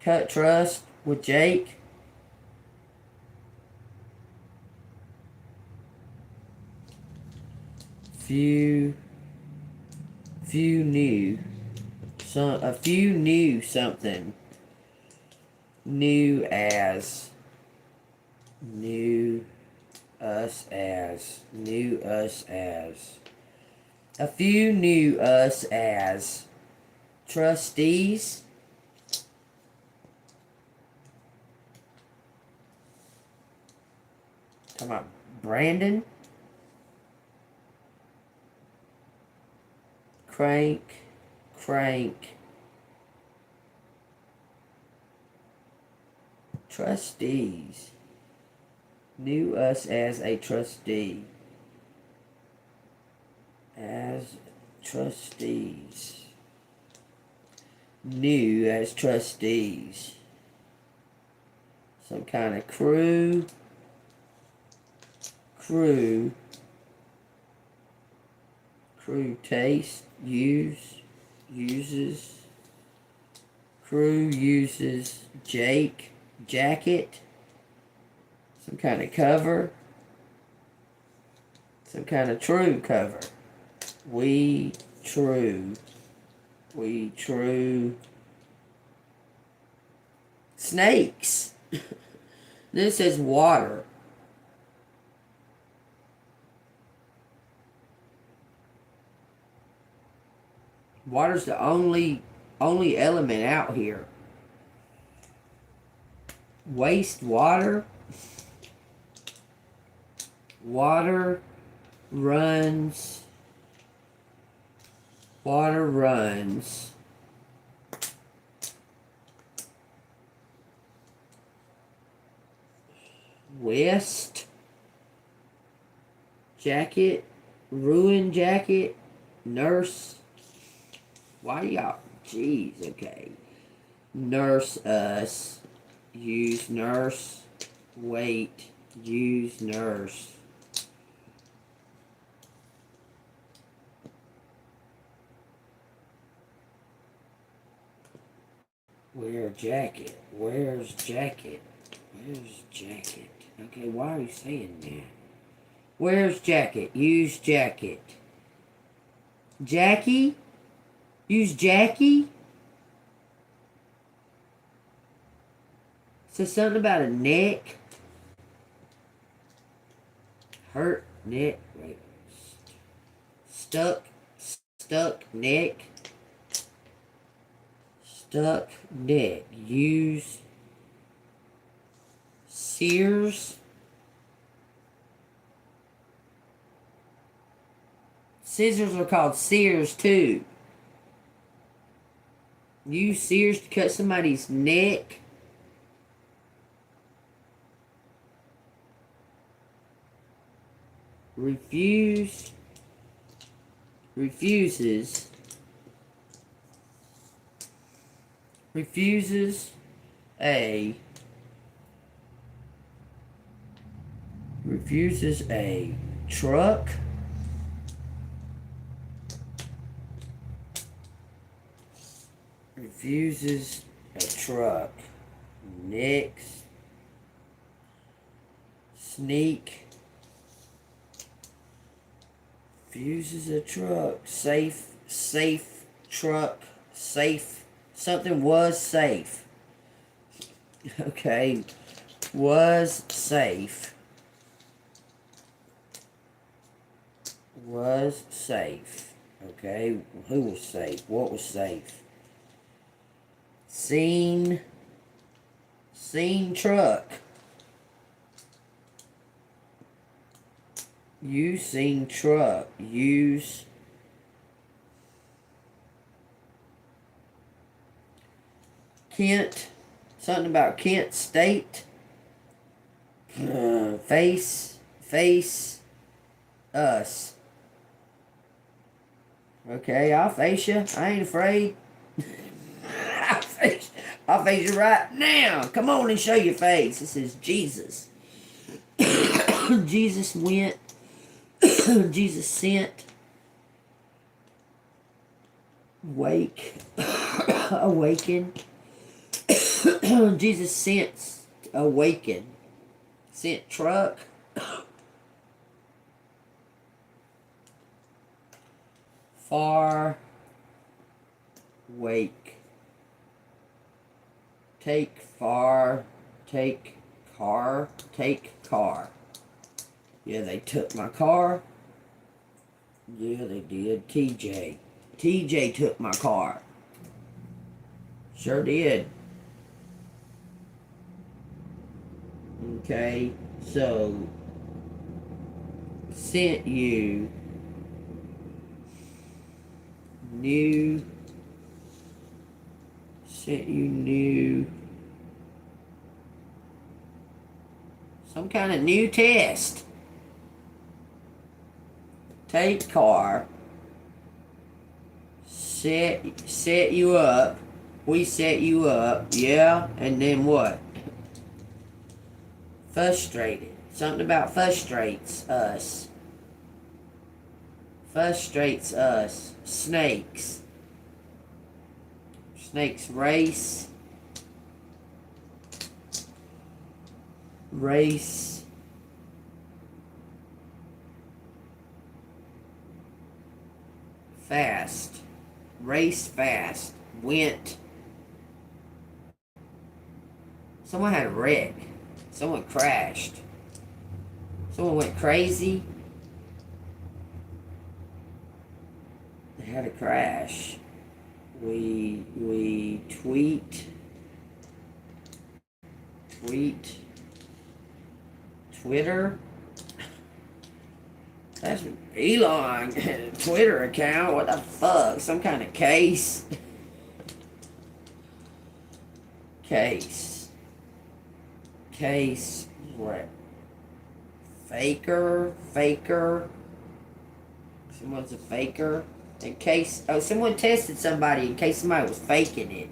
Cut trust with Jake. Few knew. A few knew something. Knew as. Knew us as. Knew us as. A few knew us as trustees. Talking about Brandon. Crank. Trustees. Knew us as a trustee. As trustees. Knew as trustees. Some kind of crew. Crew taste. Uses. Crew uses jacket. Some kind of cover. Some kind of true cover. We true. Snakes. This is water. Water's the only element out here. Waste water. Water runs. West. Jacket. Ruin jacket. Nurse. Why y'all? Jeez, okay. Nurse us. Use nurse. Wait. Use nurse. Where's jacket? Okay, why are you saying that? Where's jacket? Use jacket. Jackie? Use Jackie? Says something about a neck. Hurt neck. Wait. Stuck neck. Stuck neck. Use Sears. Scissors are called Sears too. Use Sears to cut somebody's neck. Refuses a truck. Refuses a truck. Next. Sneak. Refuses a truck. Safe truck. Safe. Something was safe. Okay. Was safe. Was safe. Okay. Who was safe? What was safe? Seen truck. You seen truck. Use. Kent. Something about Kent State. Face us. Okay, I'll face you. I ain't afraid. I'll face you right now. Come on and show your face. This is Jesus. Jesus went. Jesus sent. Wake. Awaken. Jesus sent. Awaken. Sent truck. Far. Wake. Take far. Take car. Take car. Yeah, they took my car. Yeah, they did. TJ. TJ took my car. Sure did. Okay, so sent you new. Sent you new. Some kind of new test. Take car. Set you up. We set you up. Yeah, and then what? Frustrated. Something about frustrates us. Frustrates us. Snakes. Snakes race. Race. Fast. Race fast. Went. Someone had a wreck. Someone crashed. Someone went crazy. They had a crash. We tweet. Twitter. That's Elon Twitter account. What the fuck? Some kind of case. Case. What? Faker. Someone's a faker. In case, someone tested somebody in case somebody was faking it.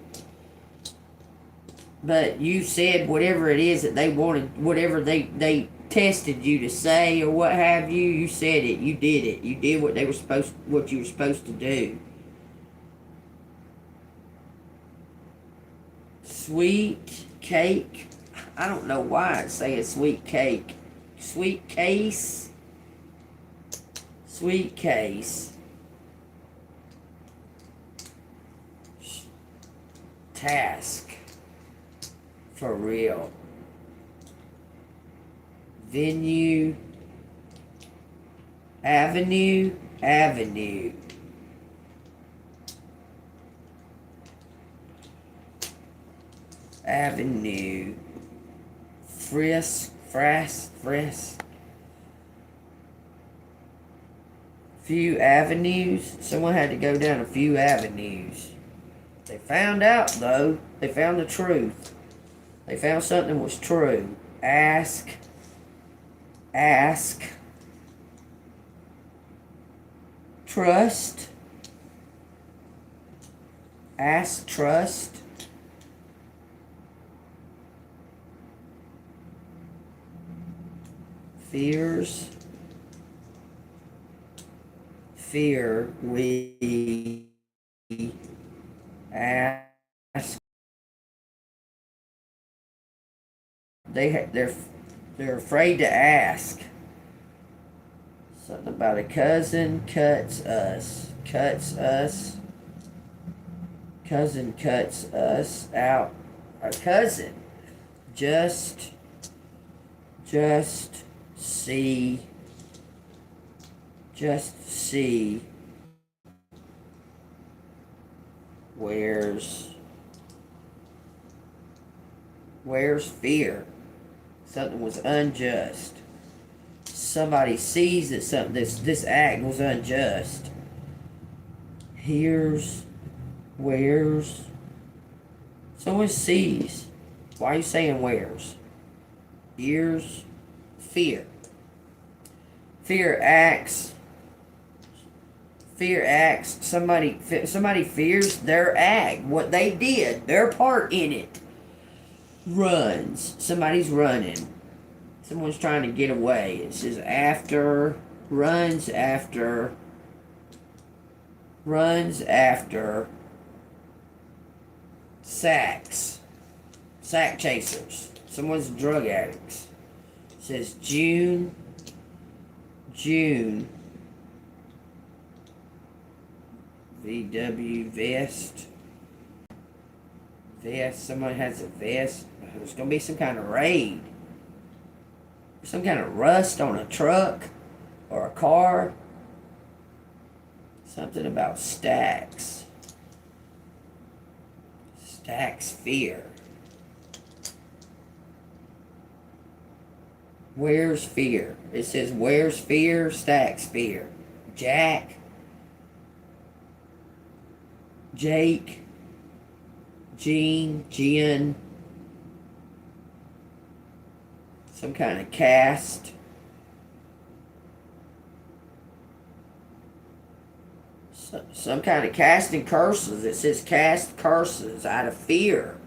But you said whatever it is that they wanted, whatever they tested you to say or what have you, you said it. You did it. You did what you were supposed to do. Sweet cake. I don't know why it's saying sweet cake. Sweet case. Task. For real. Venue. Avenue. Frisk. Few avenues. Someone had to go down a few avenues. They found out, though. They found the truth. They found something was true. Ask. Trust. Ask, trust. Fears. Fear. We ask. They're afraid to ask. Something about a cousin cuts us. Cousin cuts us out. A cousin. Just see. Where's fear? Something was unjust. somebody sees that something this act was unjust. Hears, wears. Someone sees. Why are you saying wears? Ears, fear. Fear acts. Fear acts. Somebody fears their act, what they did, their part in it. Runs. Somebody's running. Someone's trying to get away. It says after, runs after, sacks. Sack chasers. Someone's drug addicts. It says June. VW vest. Someone has a vest. There's going to be some kind of raid. Some kind of rust on a truck or a car. Something about stacks. Stacks fear. Where's fear? It says where's fear? Stacks fear. Jack. Jake. Jen. Some kind of cast. Some kind of casting curses. It says cast curses out of fear.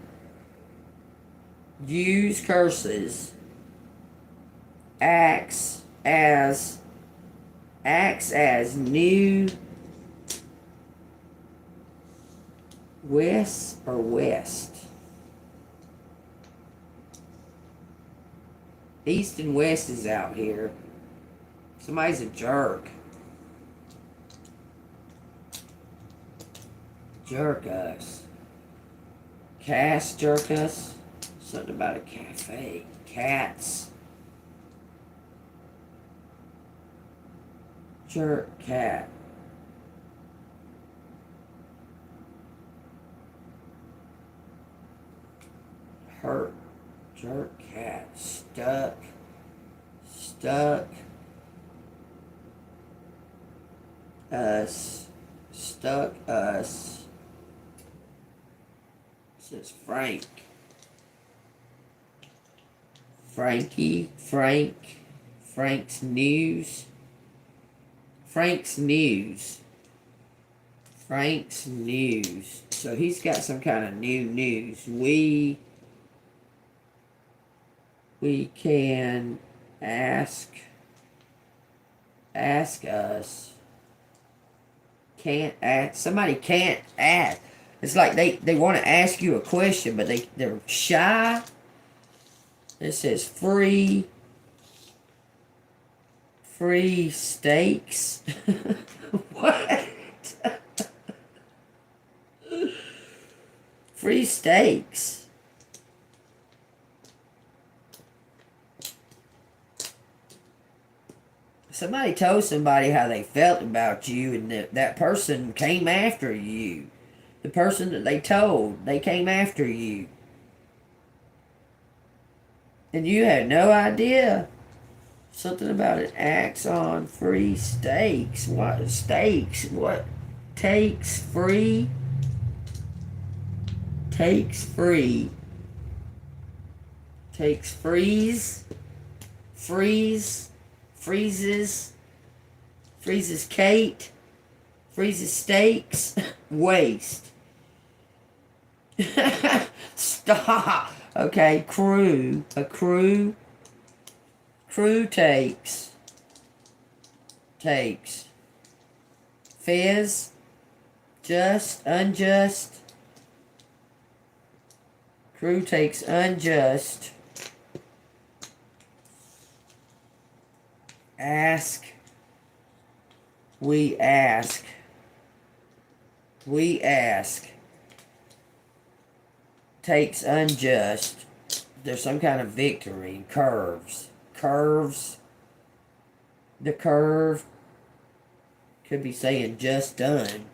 Use curses. Acts as new west. East and west is out here. Somebody's a jerk. Jerk us. Cast jerk us. Something about a cafe. Cats. Jerk cat. Hurt. Jerk cat. Stuck. Us. Stuck us. It says Frank. Frankie. Frank's news. So he's got some kind of new news. We can ask us. Can't ask. Somebody can't ask. It's like they want to ask you a question, but they're shy. It says free steaks. What? Free steaks. Somebody told somebody how they felt about you, and that person came after you. The person that they told, they came after you. And you had no idea. Something about it acts on free steaks. What steaks? What takes free? Takes free. Takes freeze. Freeze. Freezes. Freezes Kate. Freezes steaks. Waste. Stop. Okay, crew. A crew. Crew takes. Fizz. Just. Unjust. Crew takes unjust. Ask. We ask. Takes unjust. There's some kind of victory. Curves. The curve could be saying just done.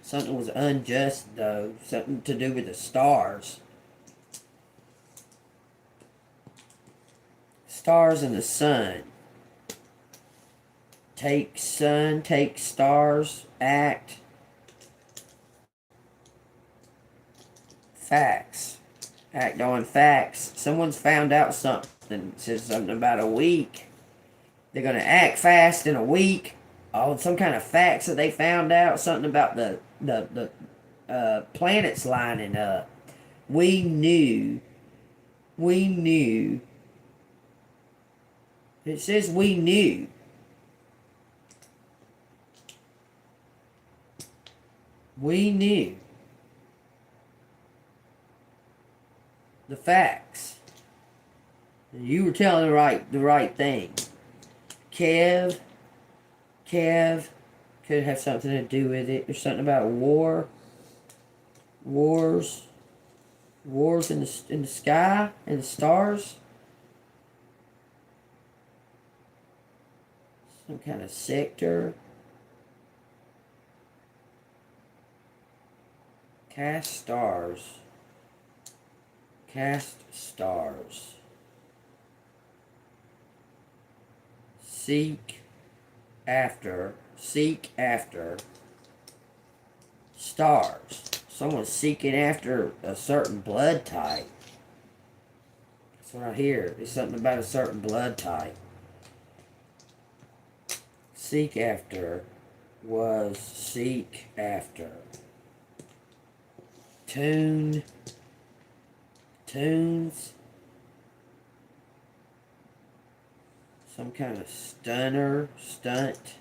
Something was unjust though. Something to do with the stars. Stars and the sun. take sun, take stars, act, facts. Act on facts. Someone's found out something. It says something about a week. They're going to act fast in a week. Oh, some kind of facts that they found out. Something about the planets lining up. We knew. We knew. It says we knew. We knew. The facts. You were telling the right thing. Kev could have something to do with it. There's something about war. Wars in the sky, in the stars. Some kind of sector. Cast stars. Cast stars. Seek after stars. Someone's seeking after a certain blood type. That's what I hear. There's something about a certain blood type. Seek after was seek after. Tunes. Some kind of stunt.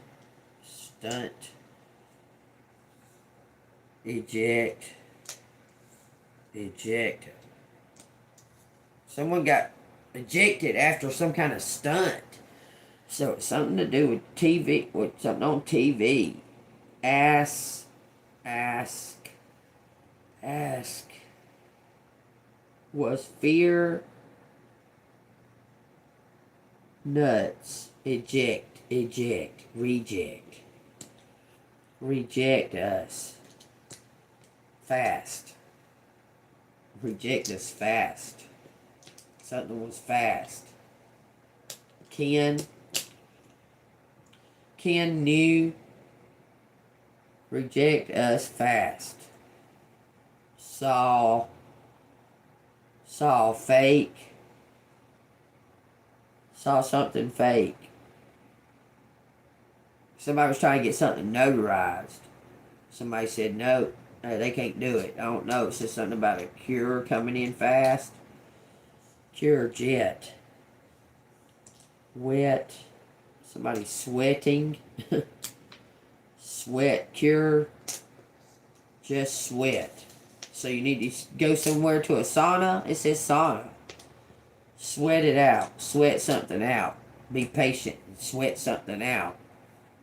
Eject. Someone got ejected after some kind of stunt. So it's something to do with TV, with something on TV. Ask. Was fear nuts. Eject. Reject. Reject us. Fast. Reject us fast. Something was fast. Ken knew. Reject us fast. Saw fake. Saw something fake. Somebody was trying to get something notarized. Somebody said no, they can't do it. I don't know. It says something about a cure coming in fast. Cure jet. Wet. Somebody sweating. Sweat cure. Just sweat. So you need to go somewhere to a sauna. It says sauna. Sweat it out. Sweat something out. Be patient and sweat something out.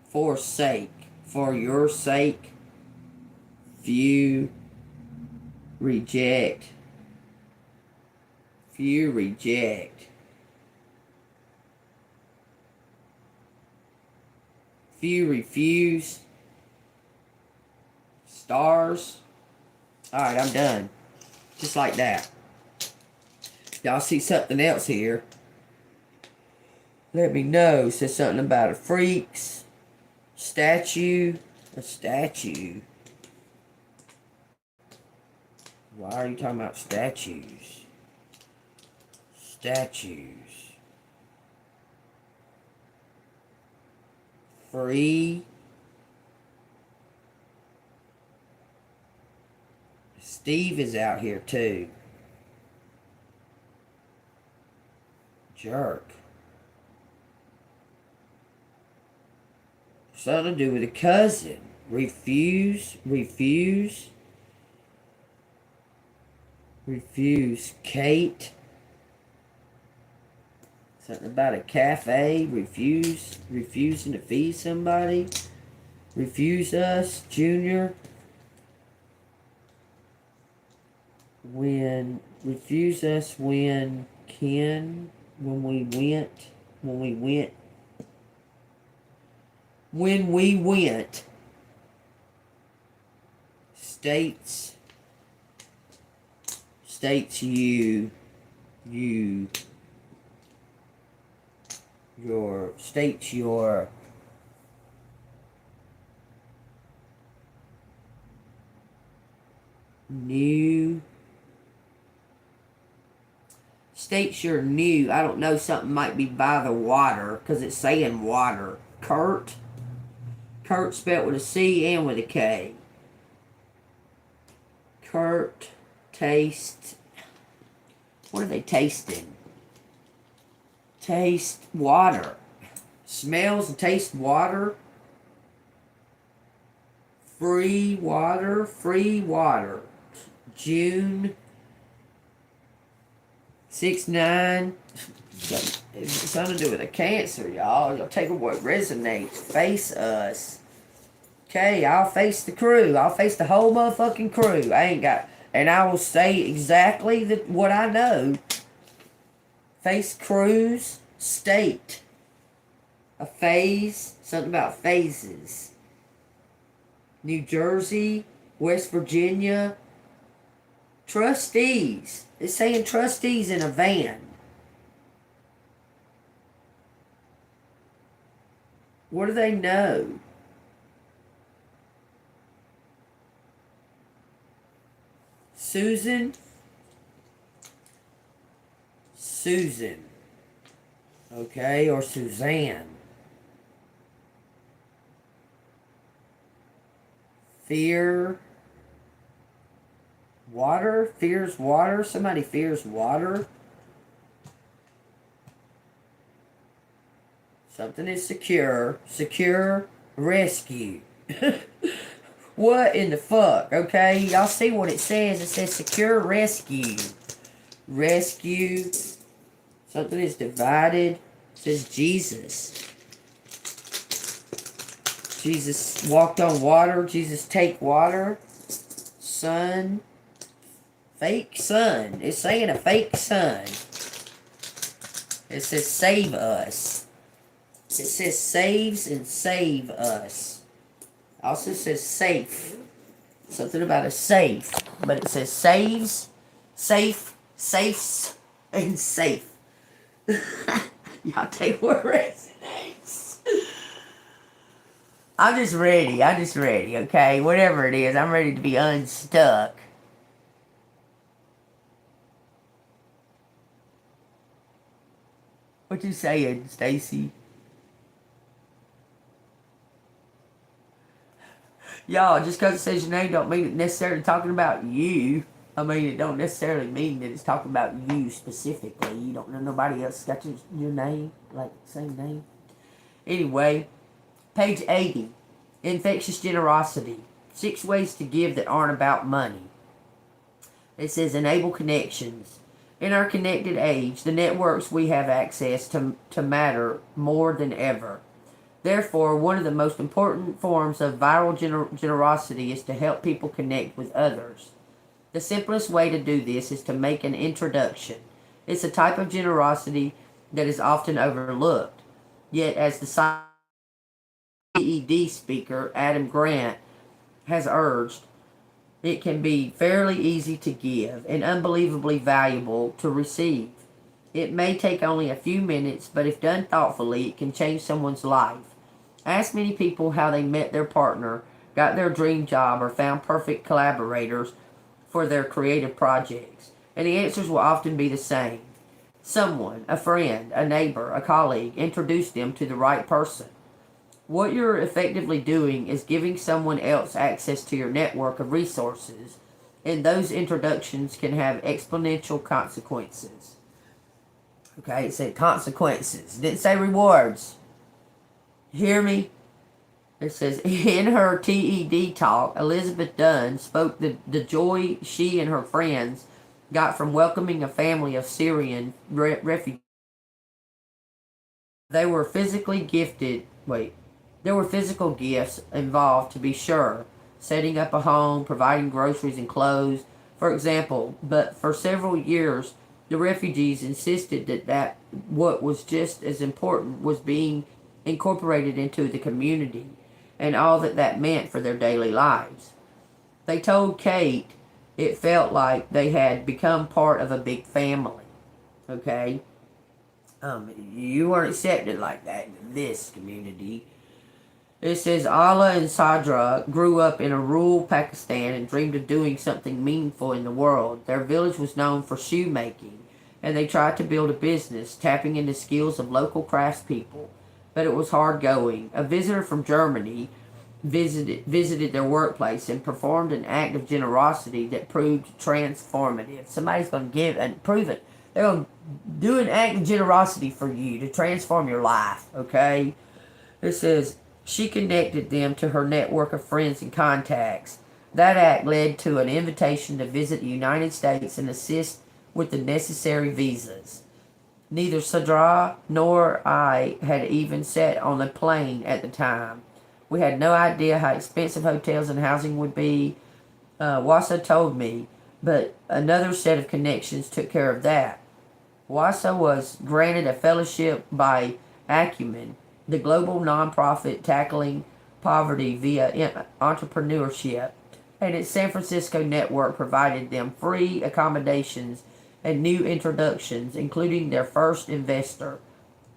For sake. For your sake. Few reject. Few reject. Few refuse. Stars. Alright, I'm done. Just like that. Y'all see something else here? Let me know. It says something about a freaks. Statue. A statue. Why are you talking about statues? Statues. Free. Steve is out here too. Jerk. Something to do with a cousin. Refuse. Kate. Something about a cafe. Refusing to feed somebody. Refuse us. Junior. Refuse us when Ken. When we went. States you your New. States you're new. I don't know, something might be by the water because it's saying water. Kurt. Kurt spelled with a C and with a K. Kurt. Taste. What are they tasting? Taste water. Smells and taste water. Free water. Free water. June 6-9. It's something to do with a cancer, y'all. Y'all take what resonates. Face us. Okay, I'll face the crew. I'll face the whole motherfucking crew. I ain't got... And I will say exactly what I know. Face crews. State. A phase. Something about phases. New Jersey. West Virginia. Trustees. It's saying trustees in a van. What do they know? Susan. Susan. Okay, or Suzanne. Fear. Water? Fears water? Somebody fears water? Something is secure. Secure rescue. What in the fuck? Okay, y'all see what it says? It says secure rescue. Rescue. Something is divided. It says Jesus. Jesus walked on water. Jesus take water. Sun. Fake sun. It's saying a fake sun. It says save us. It says saves and save us. Also says safe. Something about a safe. But it says saves, safe, safes, and safe. Y'all take what resonates. I'm just ready. Okay? Whatever it is, I'm ready to be unstuck. What you saying, Stacy? Y'all, just because it says your name don't mean it's necessarily talking about you. I mean, it don't necessarily mean that it's talking about you specifically. You don't know nobody else got your name, like same name. Anyway, page 80, infectious generosity. 6 ways to give that aren't about money. It says enable connections. In our connected age, the networks we have access to matter more than ever. Therefore, one of the most important forms of viral generosity is to help people connect with others. The simplest way to do this is to make an introduction. It's a type of generosity that is often overlooked. Yet, as the CED speaker, Adam Grant, has urged, it can be fairly easy to give and unbelievably valuable to receive. It may take only a few minutes, but if done thoughtfully, it can change someone's life. Ask many people how they met their partner, got their dream job, or found perfect collaborators for their creative projects, and the answers will often be the same. Someone, a friend, a neighbor, a colleague, introduced them to the right person. What you're effectively doing is giving someone else access to your network of resources, and those introductions can have exponential consequences. Okay, it said consequences. It didn't say rewards. Hear me? It says, in her TED talk, Elizabeth Dunn spoke the joy she and her friends got from welcoming a family of Syrian refugees. There were physical gifts involved, to be sure, setting up a home, providing groceries and clothes, for example, but for several years, the refugees insisted that what was just as important was being incorporated into the community and all that meant for their daily lives. They told Kate it felt like they had become part of a big family. Okay? You weren't accepted like that in this community. It says Allah and Sadra grew up in a rural Pakistan and dreamed of doing something meaningful in the world. Their village was known for shoemaking, and they tried to build a business, tapping into skills of local craftspeople. But it was hard going. A visitor from Germany visited their workplace and performed an act of generosity that proved transformative. Somebody's going to give and prove it. They're going to do an act of generosity for you to transform your life, okay? It says, she connected them to her network of friends and contacts. That act led to an invitation to visit the United States and assist with the necessary visas. Neither Sadra nor I had even sat on a plane at the time. We had no idea how expensive hotels and housing would be. Wasa told me, but another set of connections took care of that. Wasa was granted a fellowship by Acumen, the global nonprofit tackling poverty via entrepreneurship, and its San Francisco network provided them free accommodations and new introductions, including their first investor.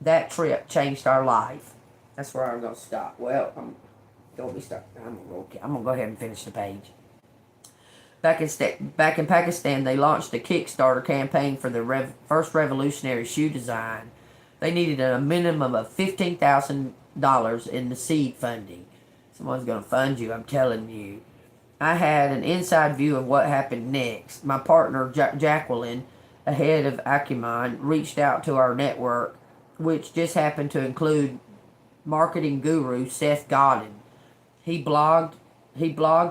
That trip changed our life. That's where I'm going to stop. Well, don't be stuck. I'm going to go ahead and finish the page. Back in Pakistan, they launched a Kickstarter campaign for the first revolutionary shoe design. They needed a minimum of $15,000 in the seed funding. Someone's going to fund you, I'm telling you. I had an inside view of what happened next. My partner, Jacqueline, ahead of Acumen, reached out to our network, which just happened to include marketing guru Seth Godin. He blogged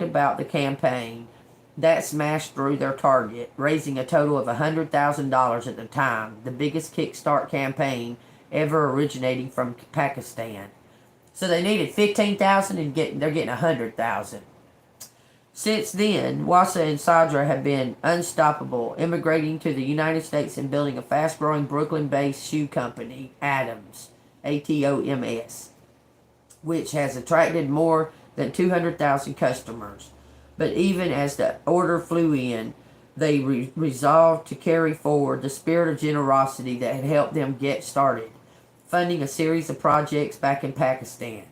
about the campaign. That smashed through their target, raising a total of $100,000 at the time, the biggest Kickstart campaign ever originating from Pakistan. So they needed $15,000 and they're getting $100,000. Since then, Wasa and Sadra have been unstoppable, immigrating to the United States and building a fast-growing Brooklyn-based shoe company, Atoms, ATOMS, which has attracted more than 200,000 customers. But even as the order flew in, they resolved to carry forward the spirit of generosity that had helped them get started, funding a series of projects back in Pakistan.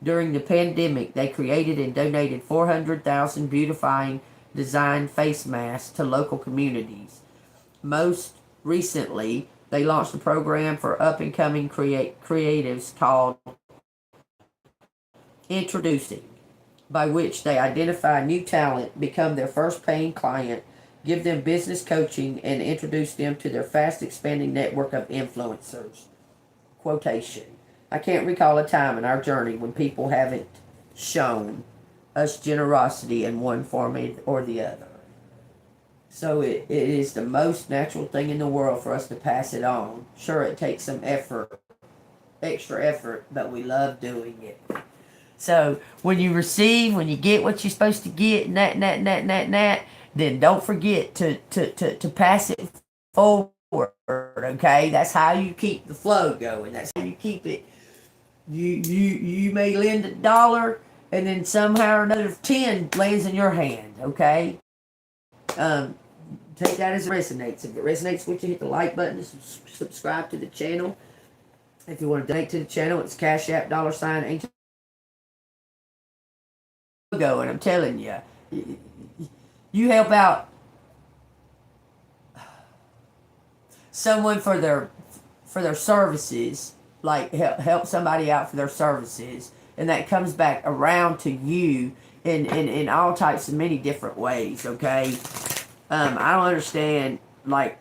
During the pandemic, they created and donated 400,000 beautifying design face masks to local communities. Most recently, they launched a program for up-and-coming creatives called Introducing, by which they identify new talent, become their first paying client, give them business coaching, and introduce them to their fast-expanding network of influencers. Quotation. I can't recall a time in our journey when people haven't shown us generosity in one form or the other. So it is the most natural thing in the world for us to pass it on. Sure, it takes some effort, extra effort, but we love doing it. So when you receive, when you get what you're supposed to get, then don't forget to pass it forward. Okay, that's how you keep the flow going. That's how you keep it. You may lend $1, and then somehow or another 10 lands in your hand. Okay, take that as it resonates. If it resonates with you, hit the like button and subscribe to the channel. If you want to donate to the channel, it's Cash App $, go, and I'm telling you, you help out someone for their services, like help somebody out for their services, and that comes back around to you in all types of many different ways. Okay, I don't understand, like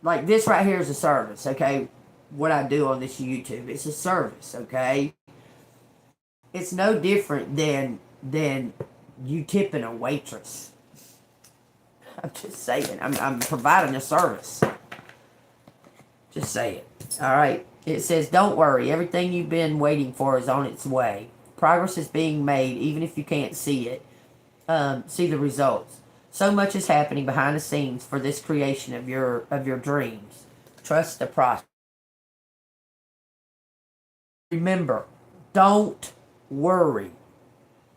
this right here is a service. Okay, what I do on this YouTube, it's a service. Okay, it's no different than you tipping a waitress. I'm just saying. I'm providing a service. Just saying. All right. It says, don't worry. Everything you've been waiting for is on its way. Progress is being made, even if you can't see it. See the results. So much is happening behind the scenes for this creation of your dreams. Trust the process. Remember, don't worry.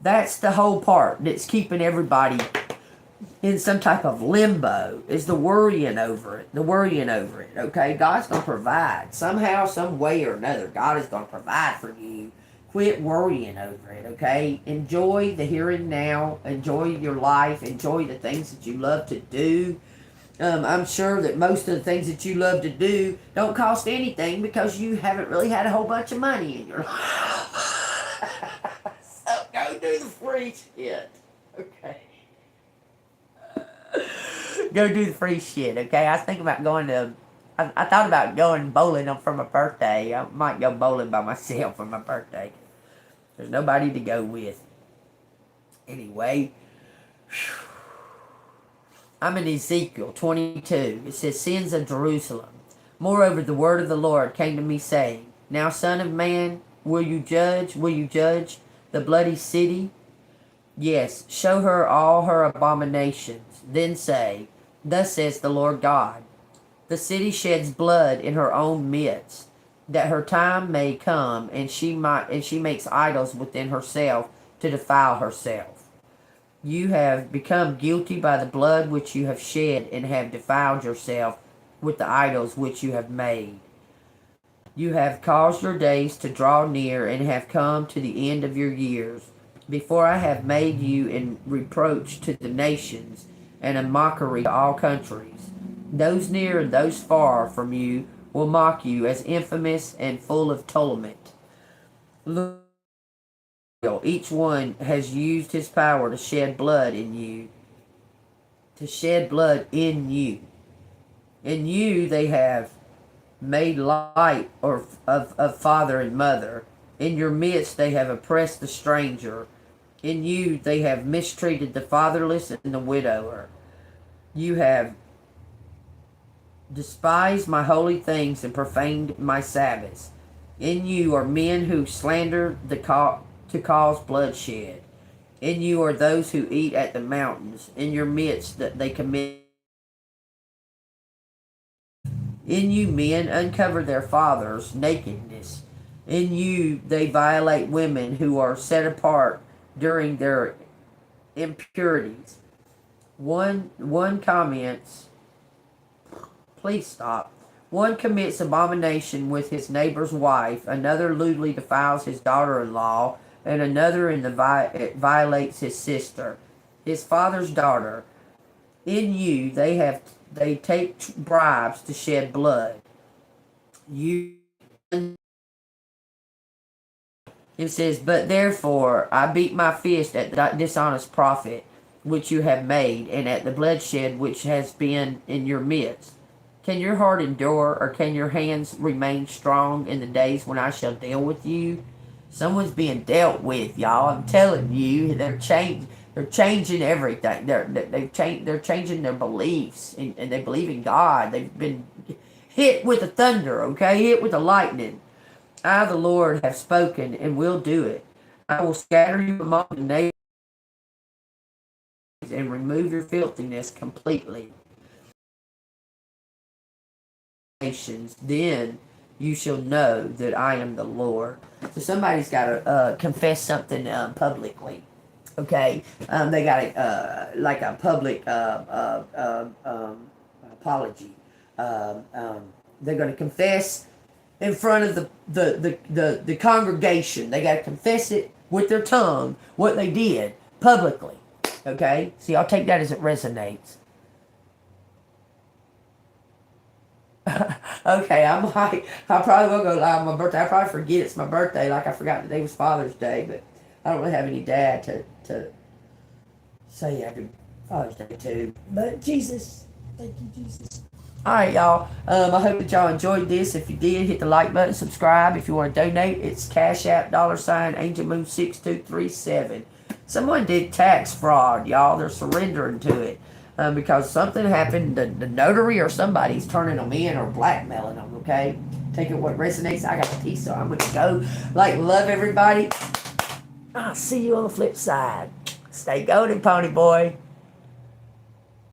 That's the whole part that's keeping everybody in some type of limbo, is the worrying over it. Okay? God's going to provide. Somehow, some way or another, God is going to provide for you. quit worrying over it, okay? Enjoy the here and now. Enjoy your life. Enjoy the things that you love to do. I'm sure that most of the things that you love to do don't cost anything because you haven't really had a whole bunch of money in your life. So go do the free shit, okay? Go do the free shit, okay? I was thinking about going to. I thought about going bowling for my birthday. I might go bowling by myself for my birthday. There's nobody to go with. Anyway, I'm in Ezekiel 22. It says, Sins of Jerusalem. Moreover, the word of the Lord came to me, saying, Now, son of man, will you judge? Will you judge the bloody city? Yes, show her all her abominations. Then say, Thus says the Lord God, the city sheds blood in her own midst, that her time may come, and she makes idols within herself to defile herself. You have become guilty by the blood which you have shed, and have defiled yourself with the idols which you have made. You have caused your days to draw near, and have come to the end of your years. Before I have made you in reproach to the nations, and a mockery to all countries. Those near and those far from you will mock you as infamous and full of torment. Look, each one has used his power to shed blood in you. To shed blood in you. In you they have made light of father and mother. In your midst they have oppressed the stranger. In you they have mistreated the fatherless and the widower. You have despised my holy things and profaned my Sabbaths. In you are men who slander to cause bloodshed. In you are those who eat at the mountains. In your midst that they commit. In you men uncover their fathers' nakedness. In you they violate women who are set apart during their impurities. One comments, please stop. One commits abomination with his neighbor's wife, another lewdly defiles his daughter-in-law, and another violates his sister, his father's daughter. In you they take bribes to shed blood. It says, But therefore I beat my fist at the dishonest profit which you have made, and at the bloodshed which has been in your midst. Can your heart endure, or can your hands remain strong in the days when I shall deal with you? Someone's being dealt with, y'all. I'm telling you, they're changing everything. They're changing their beliefs, and they believe in God. They've been hit with the thunder, okay? Hit with the lightning. I, the Lord, have spoken and will do it. I will scatter you among the nations and remove your filthiness completely. Then you shall know that I am the Lord. So somebody's got to confess something publicly. Okay, they got like a public apology. They're going to confess in front of the congregation. They got to confess it with their tongue what they did publicly. Okay, see, I'll take that as it resonates. Okay, I'm probably will go live on my birthday. I probably forget it's my birthday, like I forgot today was Father's Day, but I don't really have any dad to say happy Father's Day to. But Jesus, thank you, Jesus. Alright, y'all. I hope that y'all enjoyed this. If you did, hit the like button, subscribe. If you want to donate, it's Cash App, $AngelMoon6237. Someone did tax fraud, y'all. They're surrendering to it. Because something happened, the notary or somebody's turning them in or blackmailing them, okay? Taking what resonates. I got the tea, so I'm going to go. Love everybody. I'll see you on the flip side. Stay golden, pony boy.